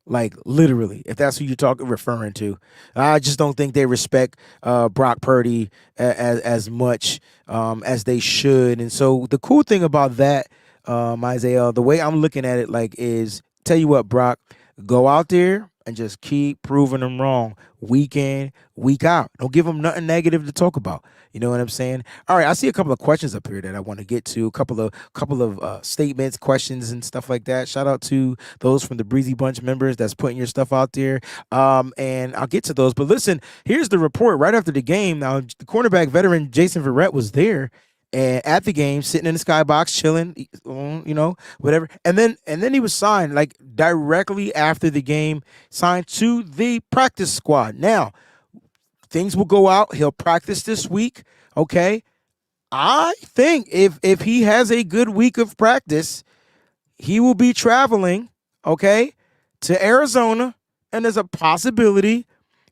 A: Like, literally, if that's who you're referring to. I just don't think they respect Brock Purdy as much as they should. And so the cool thing about that, Isaiah, the way I'm looking at it, is, tell you what, Brock, go out there and just keep proving them wrong week in, week out. Don't give them nothing negative to talk about. You know what I'm saying? All right, I see a couple of questions up here that I want to get to. A couple of statements, questions, and stuff like that. Shout out to those from the Breezy Bunch members that's putting your stuff out there. And I'll get to those. But listen, here's the report right after the game. Now, the cornerback veteran Jason Verrett was there and at the game, sitting in the skybox, chilling, whatever. And then he was signed directly after the game, signed to the practice squad. Now, things will go out. He'll practice this week. Okay. I think if he has a good week of practice, he will be traveling, okay, to Arizona. And there's a possibility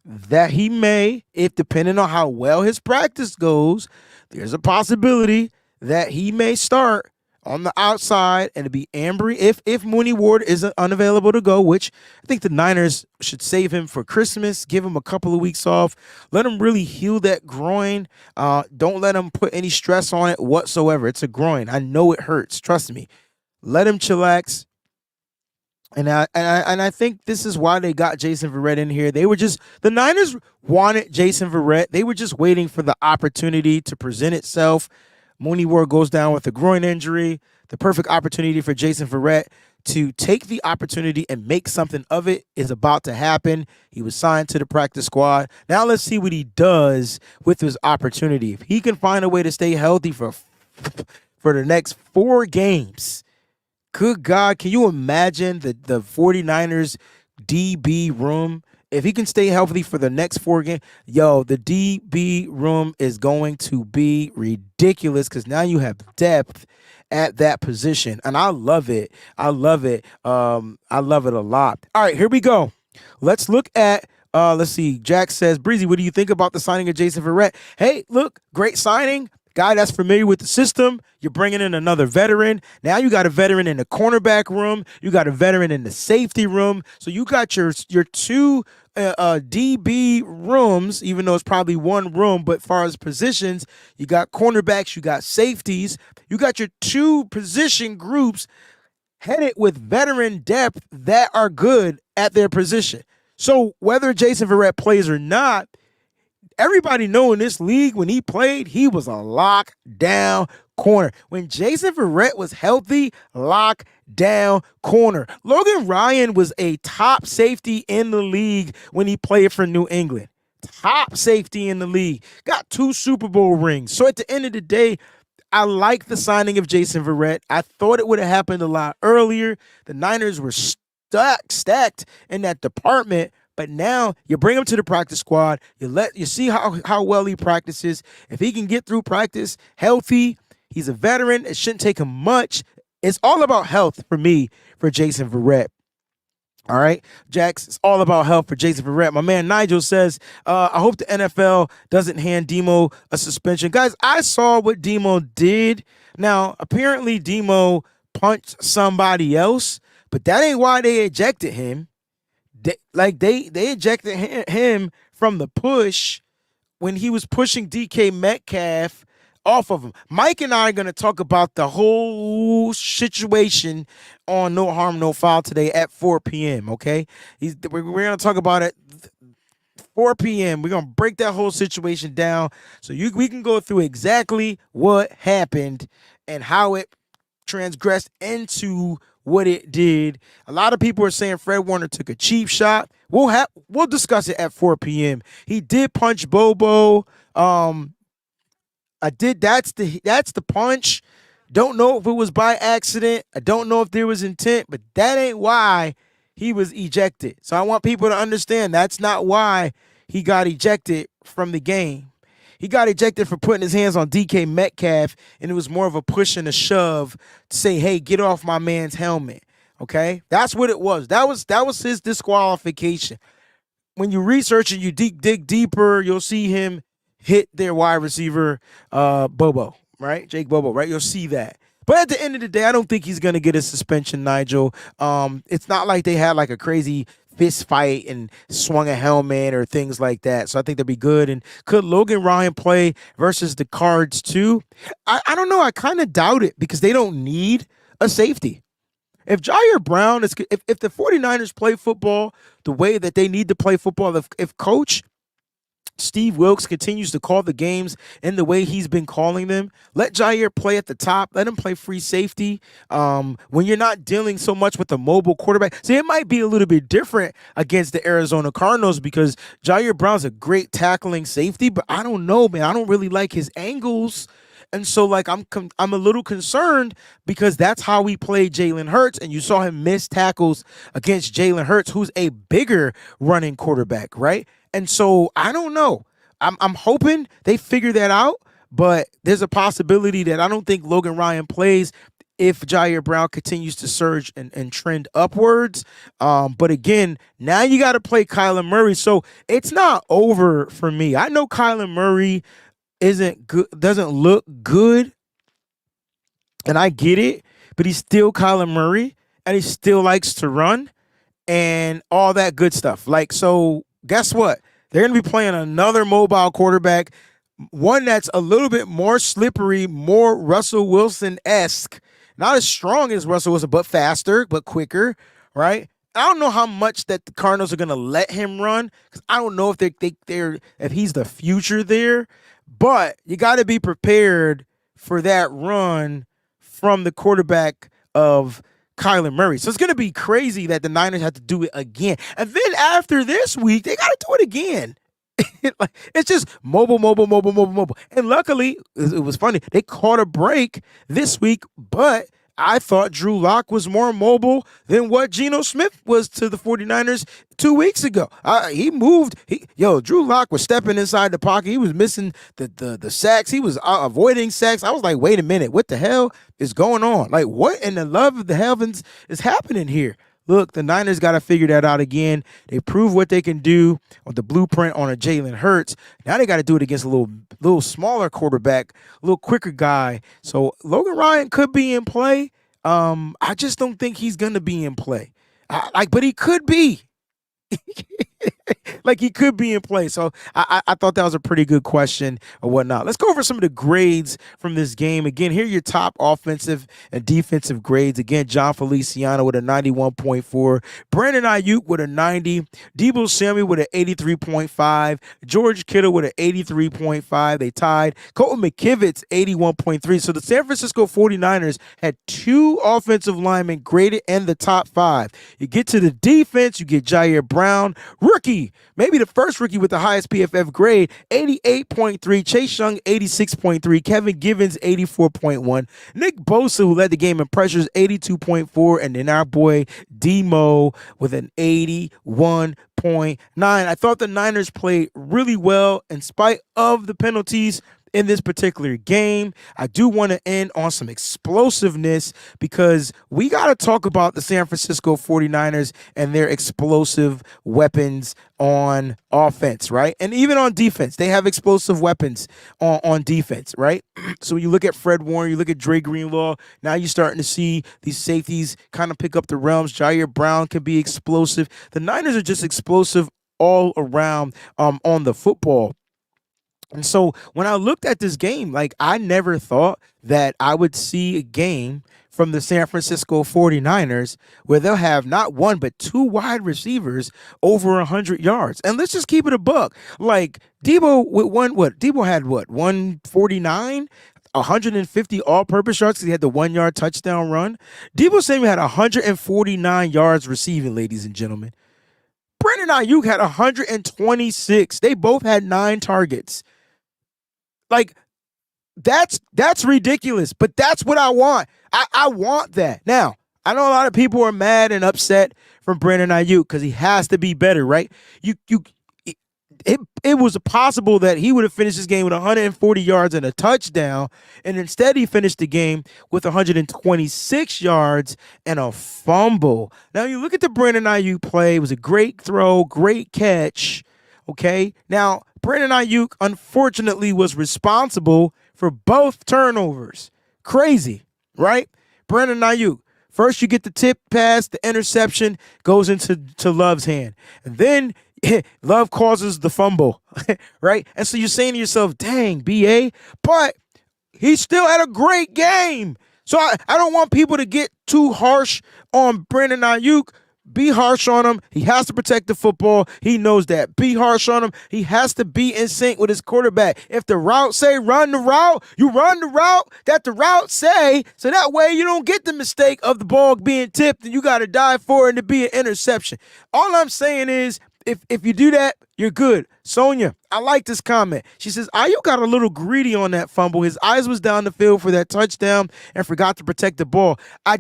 A: that he may, if depending on how well his practice goes, there's a possibility that he may start on the outside and it'd be Ambry if Mooney Ward isn't unavailable to go, which I think the Niners should save him for Christmas, give him a couple of weeks off, let him really heal that groin. Don't let him put any stress on it whatsoever. It's a groin. I know it hurts. Trust me. Let him chillax. And I think this is why they got Jason Verrett in here. The Niners wanted Jason Verrett. They were just waiting for the opportunity to present itself. Mooney Ward goes down with a groin injury. The perfect opportunity for Jason Verrett to take the opportunity and make something of it is about to happen. He was signed to the practice squad. Now let's see what he does with his opportunity. If he can find a way to stay healthy for the next 4 games, good God, can you imagine the 49ers DB room? If he can stay healthy for the next 4 games, the DB room is going to be ridiculous because now you have depth at that position. And I love it. I love it. I love it a lot. All right, here we go. Let's look at, let's see. Jack says, Breezy, what do you think about the signing of Jason Verrett? Hey, look, great signing. Guy that's familiar with the system. You're bringing in another veteran. Now you got a veteran in the cornerback room. You got a veteran in the safety room. So you got your two DB rooms, even though it's probably one room, but as far as positions, you got cornerbacks, you got safeties. You got your two position groups headed with veteran depth that are good at their position. So whether Jason Verrett plays or not, everybody know in this league when he played, he was a lockdown corner. When Jason Verrett was healthy, lockdown corner. Logan Ryan was a top safety in the league when he played for New England. Top safety in the league. Got 2 Super Bowl rings. So at the end of the day, I like the signing of Jason Verrett. I thought it would have happened a lot earlier. The Niners were stacked in that department, but now you bring him to the practice squad. You see how well he practices. If he can get through practice healthy, he's a veteran. It shouldn't take him much. It's all about health for me for Jason Verrett. All right, Jax, it's all about health for Jason Verrett. My man Nigel says, I hope the NFL doesn't hand Demo a suspension. Guys, I saw what Demo did. Now, apparently Demo punched somebody else, but that ain't why they ejected him. They ejected him from the push when he was pushing DK Metcalf off of him. Mike and I are going to talk about the whole situation on No Harm, No Foul today at 4 p.m., okay? We're going to talk about it 4 p.m. We're going to break that whole situation down so we can go through exactly what happened and how it transgressed into what it did. A lot of people are saying Fred Warner took a cheap shot. We'll discuss it at 4 p.m. He did punch Bobo. That's the punch. Don't know if it was by accident. I don't know if there was intent, but that ain't why he was ejected. So I want people to understand that's not why he got ejected from the game. He got ejected for putting his hands on DK Metcalf, and it was more of a push and a shove to say, hey, get off my man's helmet. Okay? That's what it was. That was his disqualification. When you research and you dig deeper, you'll see him hit their wide receiver, Bobo, right? Jake Bobo, right? You'll see that. But at the end of the day, I don't think he's going to get a suspension, Nigel. It's not like they had like a crazy fist fight and swung a helmet or things like that. So I think they'll be good. And could Logan Ryan play versus the Cards too? I don't know. I kind of doubt it because they don't need a safety. If Jair Brown is, if the 49ers play football the way that they need to play football, if Coach Steve Wilks continues to call the games in the way he's been calling them, let Jair play at the top. Let him play free safety. When you're not dealing so much with a mobile quarterback. See, it might be a little bit different against the Arizona Cardinals because Jair Brown's a great tackling safety, but I don't know, man. I don't really like his angles. And so, like, I'm a little concerned because that's how we played Jalen Hurts, and you saw him miss tackles against Jalen Hurts, who's a bigger running quarterback, right? And so I don't know. I'm hoping they figure that out, but there's a possibility that I don't think Logan Ryan plays if Jair Brown continues to surge and trend upwards. But again, now you got to play Kyler Murray, so it's not over for me. I know Kyler Murray isn't good, doesn't look good, and I get it, but he's still Kyler Murray, and he still likes to run and all that good stuff. Like, so guess what? They're going to be playing another mobile quarterback, one that's a little bit more slippery, more Russell Wilson-esque, not as strong as Russell Wilson, but faster, but quicker, right? I don't know how much that the Cardinals are going to let him run because I don't know if if he's the future there. But you got to be prepared for that run from the quarterback of Kyler Murray. So it's going to be crazy that the Niners have to do it again. And then after this week, they got to do it again. It's just mobile. And luckily, it was funny. They caught a break this week, but I thought Drew Lock was more mobile than what Geno Smith was to the 49ers 2 weeks ago. He moved. Drew Lock was stepping inside the pocket. He was missing the sacks. He was avoiding sacks. I was like, wait a minute. What the hell is going on? Like, what in the love of the heavens is happening here? look, the Niners got to figure that out again. They proved what they can do on the blueprint on a Jalen Hurts. Now they got to do it against a little smaller quarterback, a little quicker guy. So Logan Ryan could be in play. I just don't think he's gonna be in play. But he could be. Like he could be in play. So I thought that was a pretty good question or whatnot. Let's go over some of the grades from this game. Again, here are your top offensive and defensive grades. Again, John Feliciano with a 91.4, Brandon Ayuk with a 90, Deebo Samuel with an 83.5, George Kittle with an 83.5. They tied. Colton McKivitz 81.3. So the San Francisco 49ers had 2 offensive linemen graded in the top 5. You get to the defense, you get Jair Brown, rookie, maybe the first rookie with the highest PFF grade, 88.3. Chase Young, 86.3. Kevin Givens, 84.1. Nick Bosa, who led the game in pressures, 82.4. And then our boy Demo with an 81.9. I thought the Niners played really well in spite of the penalties in this particular game. I do want to end on some explosiveness because we got to talk about the San Francisco 49ers and their explosive weapons on offense, right? And even on defense, they have explosive weapons on defense, right? So when you look at Fred Warner, you look at Dre Greenlaw, now you're starting to see these safeties kind of pick up the realms. Jair Brown can be explosive. The Niners are just explosive all around on the football. And so when I looked at this game, like I never thought that I would see a game from the San Francisco 49ers where they'll have not one but 2 wide receivers over 100 yards. And let's just keep it a buck. Like Debo with Debo had 149, 150 all-purpose yards because he had the 1-yard touchdown run. Debo Samuel had 149 yards receiving, ladies and gentlemen. Brandon Ayuk had 126. They both had 9 targets. Like, that's ridiculous, but that's what I want. I want that. Now, I know a lot of people are mad and upset from Brandon Ayuk because he has to be better, right? It was possible that he would have finished this game with 140 yards and a touchdown, and instead he finished the game with 126 yards and a fumble. Now, you look at the Brandon Ayuk play. It was a great throw, great catch, okay? Now, Brandon Ayuk, unfortunately, was responsible for both turnovers. Crazy, right? Brandon Ayuk. First, you get the tip pass, the interception goes into Love's hand. And then Love causes the fumble, right? And so you're saying to yourself, dang, BA, but he still had a great game. So I don't want people to get too harsh on Brandon Ayuk. Be harsh on him. He has to protect the football. He knows that. Be harsh on him. He has to be in sync with his quarterback. If the route say run the route, you run the route that the route say, so that way you don't get the mistake of the ball being tipped and you got to dive for it and to be an interception. All I'm saying is if you do that, you're good. Sonia, I like this comment. She says, Ayuk got a little greedy on that fumble. His eyes was down the field for that touchdown and forgot to protect the ball. I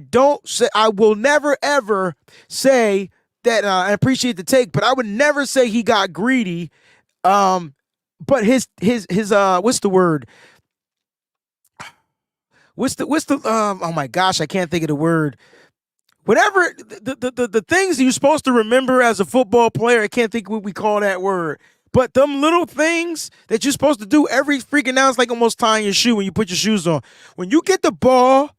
A: will never, ever say that I appreciate the take, but I would never say he got greedy. But his what's the word? What's the oh my gosh, I can't think of the word. Whatever the things you're supposed to remember as a football player, I can't think what we call that word. But them little things that you're supposed to do every freaking now, it's like almost tying your shoe when you put your shoes on. When you get the ball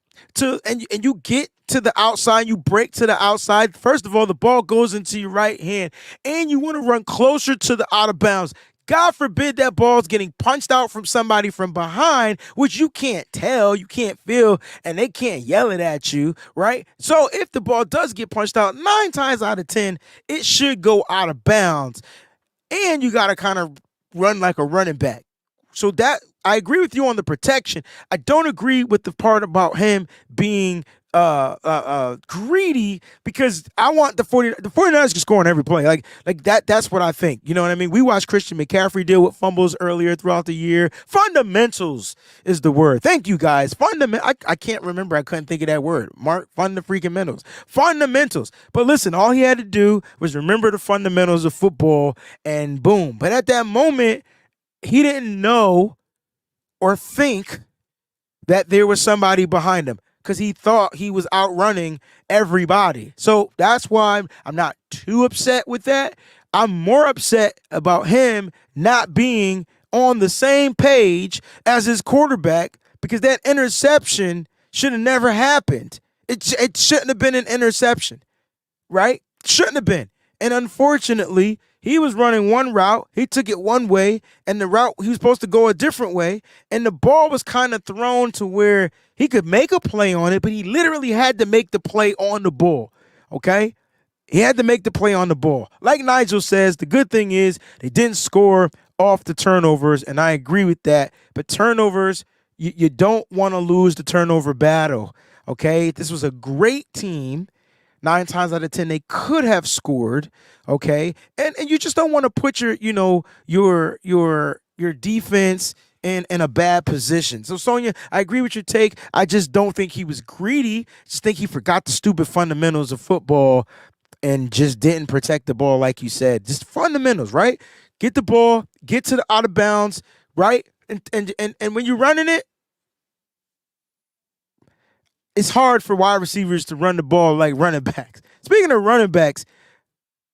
A: and you get to the outside, you break to the outside. First of all, the ball goes into your right hand, and you want to run closer to the out of bounds. God forbid that ball's getting punched out from somebody from behind, which you can't tell, you can't feel, and they can't yell it at you, right? So if the ball does get punched out, 9 times out of 10, it should go out of bounds. And you got to kind of run like a running back. So that I agree with you on the protection. I don't agree with the part about him being greedy, because I want the 49ers to score on every play. Like that's what I think. You know what I mean? We watched Christian McCaffrey deal with fumbles earlier throughout the year. Fundamentals is the word. Thank you, guys. I can't remember. I couldn't think of that word. Mark, fundamentals. But listen, all he had to do was remember the fundamentals of football, and boom. But at that moment, he didn't know or think that there was somebody behind him. because he thought he was outrunning everybody. So that's why I'm not too upset with that. I'm more upset about him not being on the same page as his quarterback, because that interception should have never happened. It shouldn't have been an interception, right? Shouldn't have been. And unfortunately, he was running one route. He took it one way, and the route he was supposed to go a different way. And the ball was kind of thrown to where he could make a play on it, but he literally had to make the play on the ball, okay? He had to make the play on the ball. Like Nigel says, the good thing is they didn't score off the turnovers, and I agree with that. But turnovers, you don't want to lose the turnover battle, okay? This was a great team. 9 times out of 10, they could have scored, okay? And you just don't want to put your defense in a bad position. So, Sonia, I agree with your take. I just don't think he was greedy. Just think he forgot the stupid fundamentals of football and just didn't protect the ball like you said. Just fundamentals, right? Get the ball, get to the out of bounds, right? And when you're running it, it's hard for wide receivers to run the ball like running backs. Speaking of running backs,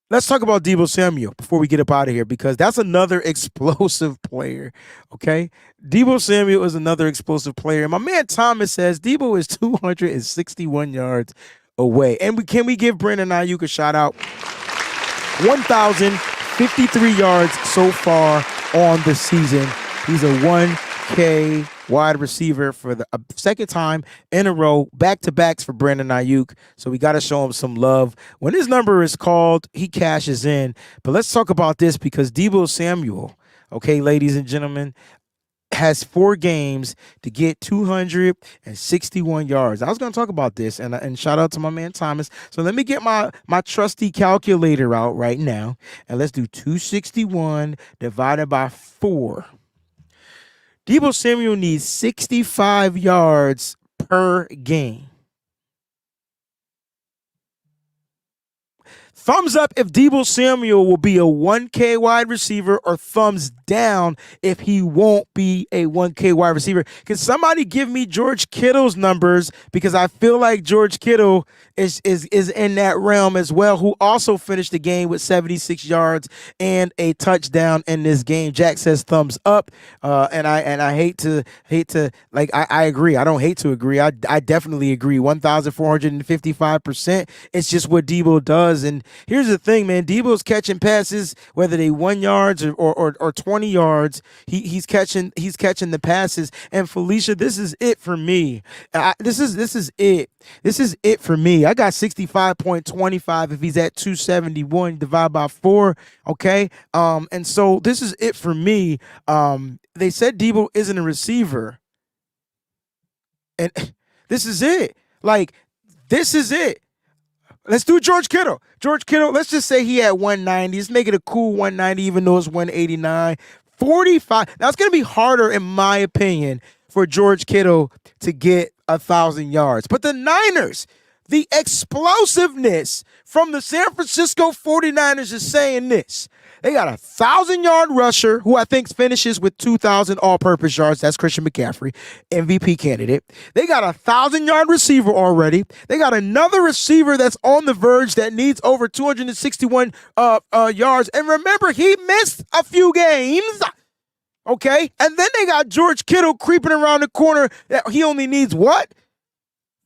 A: let's talk about Deebo Samuel before we get up out of here, because that's another explosive player, okay? Deebo Samuel is another explosive player. My man Thomas says Deebo is 261 yards away. And can we give Brandon Ayuk a shout out? 1,053 yards so far on the season. He's a 1K wide receiver for the second time in a row, back-to-backs for Brandon Ayuk. So we got to show him some love. When his number is called, he cashes in. But let's talk about this, because Deebo Samuel, okay, ladies and gentlemen, has 4 games to get 261 yards. I was going to talk about this, and shout out to my man Thomas. So let me get my trusty calculator out right now, and let's do 261 divided by 4. Deebo Samuel needs 65 yards per game. Thumbs up if Deebo Samuel will be a 1K wide receiver, or thumbs down if he won't be a 1K wide receiver. Can somebody give me George Kittle's numbers? Because I feel like George Kittle is in that realm as well, who also finished the game with 76 yards and a touchdown in this game. Jack says thumbs up. And I hate to like, I agree. I don't hate to agree. I definitely agree. 1,455%. It's just what Deebo does. And here's the thing, man. Deebo's catching passes, whether they 1 yards or 20 yards. He's catching the passes. And Felicia, this is it for me. This is it. This is it for me. I got 65.25 if he's at 271 divided by 4. Okay. And so this is it for me. They said Deebo isn't a receiver. And this is it. Like, this is it. Let's do George Kittle. George Kittle, let's just say he had 190. Let's make it a cool 190, even though it's 189. 45. Now, it's going to be harder, in my opinion, for George Kittle to get 1,000 yards. But the Niners, the explosiveness from the San Francisco 49ers is saying this. They got a 1,000-yard rusher who I think finishes with 2,000 all-purpose yards. That's Christian McCaffrey, MVP candidate. They got a 1,000-yard receiver already. They got another receiver that's on the verge that needs over 261 yards. And remember, he missed a few games. Okay? And then they got George Kittle creeping around the corner. He only needs what?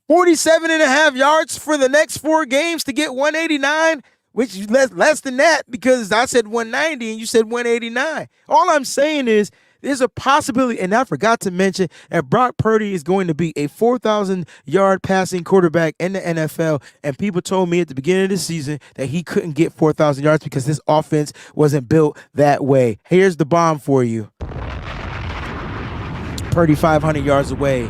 A: 47.5 yards for the next 4 games to get 189, which is less than that, because I said 190 and you said 189. All I'm saying is there's a possibility, and I forgot to mention that Brock Purdy is going to be a 4,000-yard passing quarterback in the NFL, and people told me at the beginning of the season that he couldn't get 4,000 yards because this offense wasn't built that way. Here's the bomb for you. Purdy 500 yards away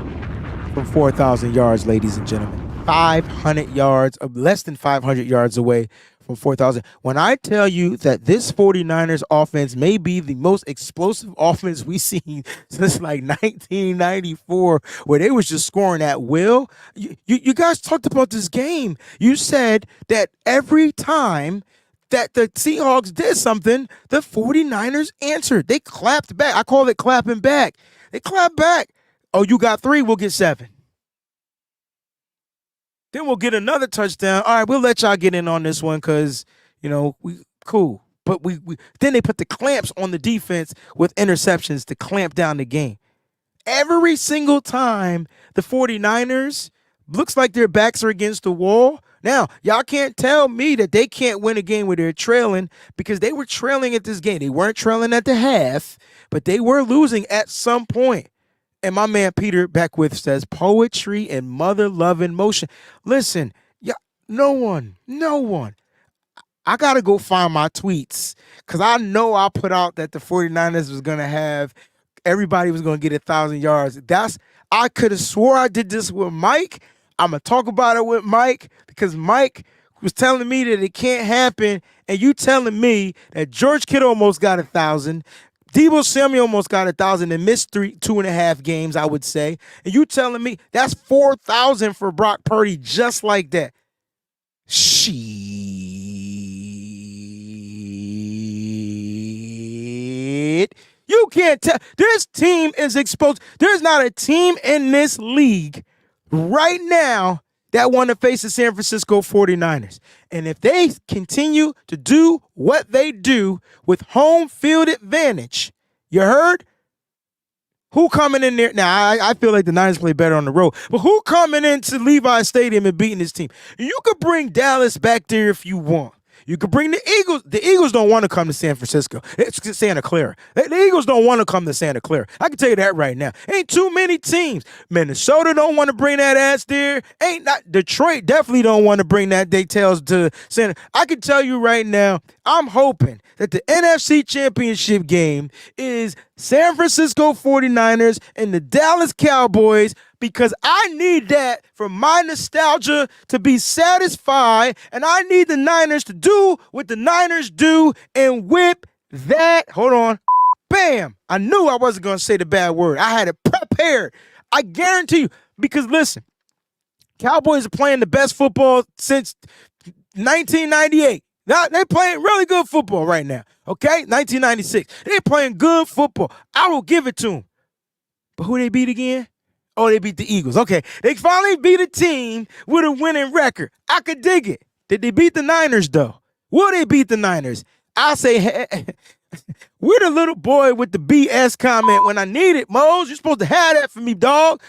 A: from 4,000 yards, ladies and gentlemen. 500 yards, less than 500 yards away from 4,000. When I tell you that this 49ers offense may be the most explosive offense we've seen since like 1994, where they was just scoring at will. You guys talked about this game. You said that every time that the Seahawks did something, the 49ers answered. They clapped back. I call it clapping back. They clapped back. Oh, you got 3, we'll get 7. Then we'll get another touchdown. All right, we'll let y'all get in on this one because, we cool. But we then they put the clamps on the defense with interceptions to clamp down the game. Every single time the 49ers looks like their backs are against the wall. Now, y'all can't tell me that they can't win a game where they're trailing because they were trailing at this game. They weren't trailing at the half, but they were losing at some point. And my man Peter Beckwith says, poetry and mother-loving motion. Listen, no one. I got to go find my tweets because I know I put out that the 49ers was going to have, everybody was going to get 1,000 yards. I could have swore I did this with Mike. I'm going to talk about it with Mike because Mike was telling me that it can't happen, and you telling me that George Kittle almost got 1,000, Deebo Samuel almost got 1,000 and missed 2.5 games, I would say. And you telling me that's 4,000 for Brock Purdy just like that. Shit. You can't tell. This team is exposed. There's not a team in this league right now that want to face the San Francisco 49ers. And if they continue to do what they do with home field advantage, you heard? Who coming in there? Now, I feel like the Niners play better on the road, but who coming into Levi's Stadium and beating this team? You could bring Dallas back there if you want. You could bring the Eagles. The Eagles don't want to come to San Francisco. It's Santa Clara. The Eagles don't want to come to Santa Clara. I can tell you that right now. Ain't too many teams. Minnesota don't want to bring that ass there. Detroit definitely don't want to bring that details to Santa. I can tell you right now, I'm hoping that the NFC Championship game is San Francisco 49ers and the Dallas Cowboys because I need that for my nostalgia to be satisfied, and I need the Niners to do what the Niners do and whip that. Hold on. Bam. I knew I wasn't going to say the bad word. I had it prepared. I guarantee you. Because listen, Cowboys are playing the best football since 1998. Now, they're playing really good football right now, okay? 1996. They're playing good football. I will give it to them. But who they beat again? Oh, they beat the Eagles. Okay, they finally beat a team with a winning record. I could dig it. Did they beat the Niners, though? Will they beat the Niners? I say, hey, we're the little boy with the BS comment when I need it, Mose. You're supposed to have that for me, dog.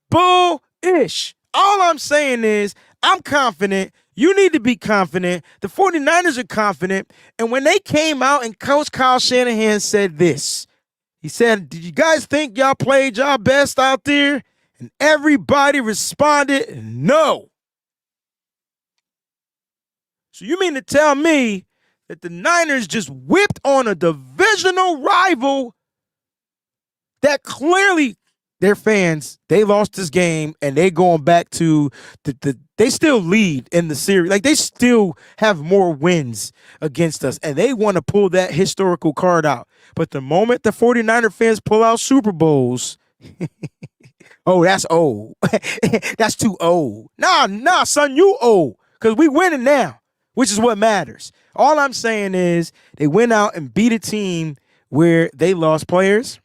A: Bull-ish. All I'm saying is I'm confident. You need to be confident. The 49ers are confident. And when they came out and Coach Kyle Shanahan said this, he said, did you guys think y'all played y'all best out there? And everybody responded, no. So you mean to tell me that the Niners just whipped on a divisional rival that clearly their fans, they lost this game and they going back to they still lead in the series. Like they still have more wins against us and they want to pull that historical card out. But the moment the 49er fans pull out Super Bowls, oh, that's old. That's too old. Nah, son, you old. Because we winning now, which is what matters. All I'm saying is they went out and beat a team where they lost players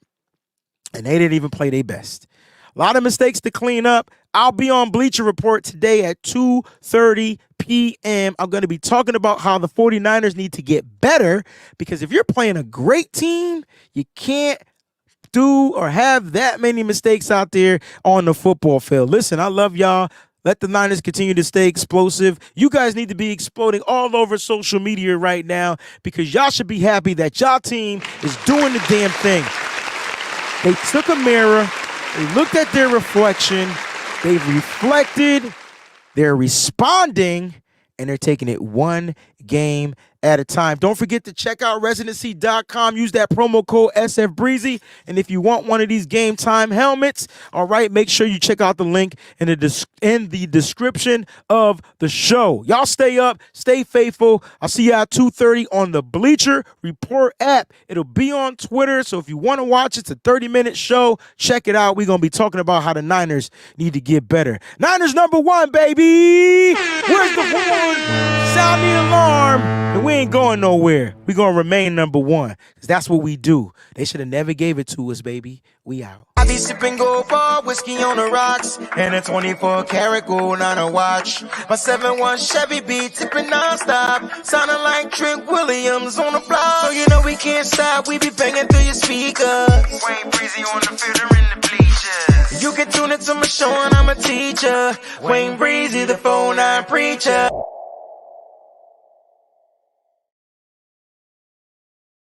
A: and they didn't even play their best. A lot of mistakes to clean up. I'll be on Bleacher Report today at 2:30 p.m. I'm going to be talking about how the 49ers need to get better because if you're playing a great team, you can't do or have that many mistakes out there on the football field. Listen, I love y'all. Let the Niners continue to stay explosive. You guys need to be exploding all over social media right now because y'all should be happy that y'all team is doing the damn thing. They took a mirror, they looked at their reflection, they've reflected, they're responding, and they're taking it one game at a time. Don't forget to check out residency.com. Use that promo code SFBreezy. And if you want one of these game time helmets, all right, make sure you check out the link in the description of the show. Y'all stay up, stay faithful. I'll see you at 2:30 on the Bleacher Report app. It'll be on Twitter. So if you want to watch, it's a 30-minute show. Check it out. We're going to be talking about how the Niners need to get better. Niners #1, baby. Where's the horn? Sound the alarm. And we ain't going nowhere. We're going to remain #1 because that's what we do. They should have never gave it to us, baby. We out. I be sipping gold bar, whiskey on the rocks, and a 24 karat gold on a watch. My 7-1 Chevy be tipping non-stop, sounding like Trent Williams on the block. So you know we can't stop, we be banging through your speakers. WayneBreezie on the field or in the bleachers. You can tune into my show and I'm a teacher. WayneBreezie, the 4-9 preacher.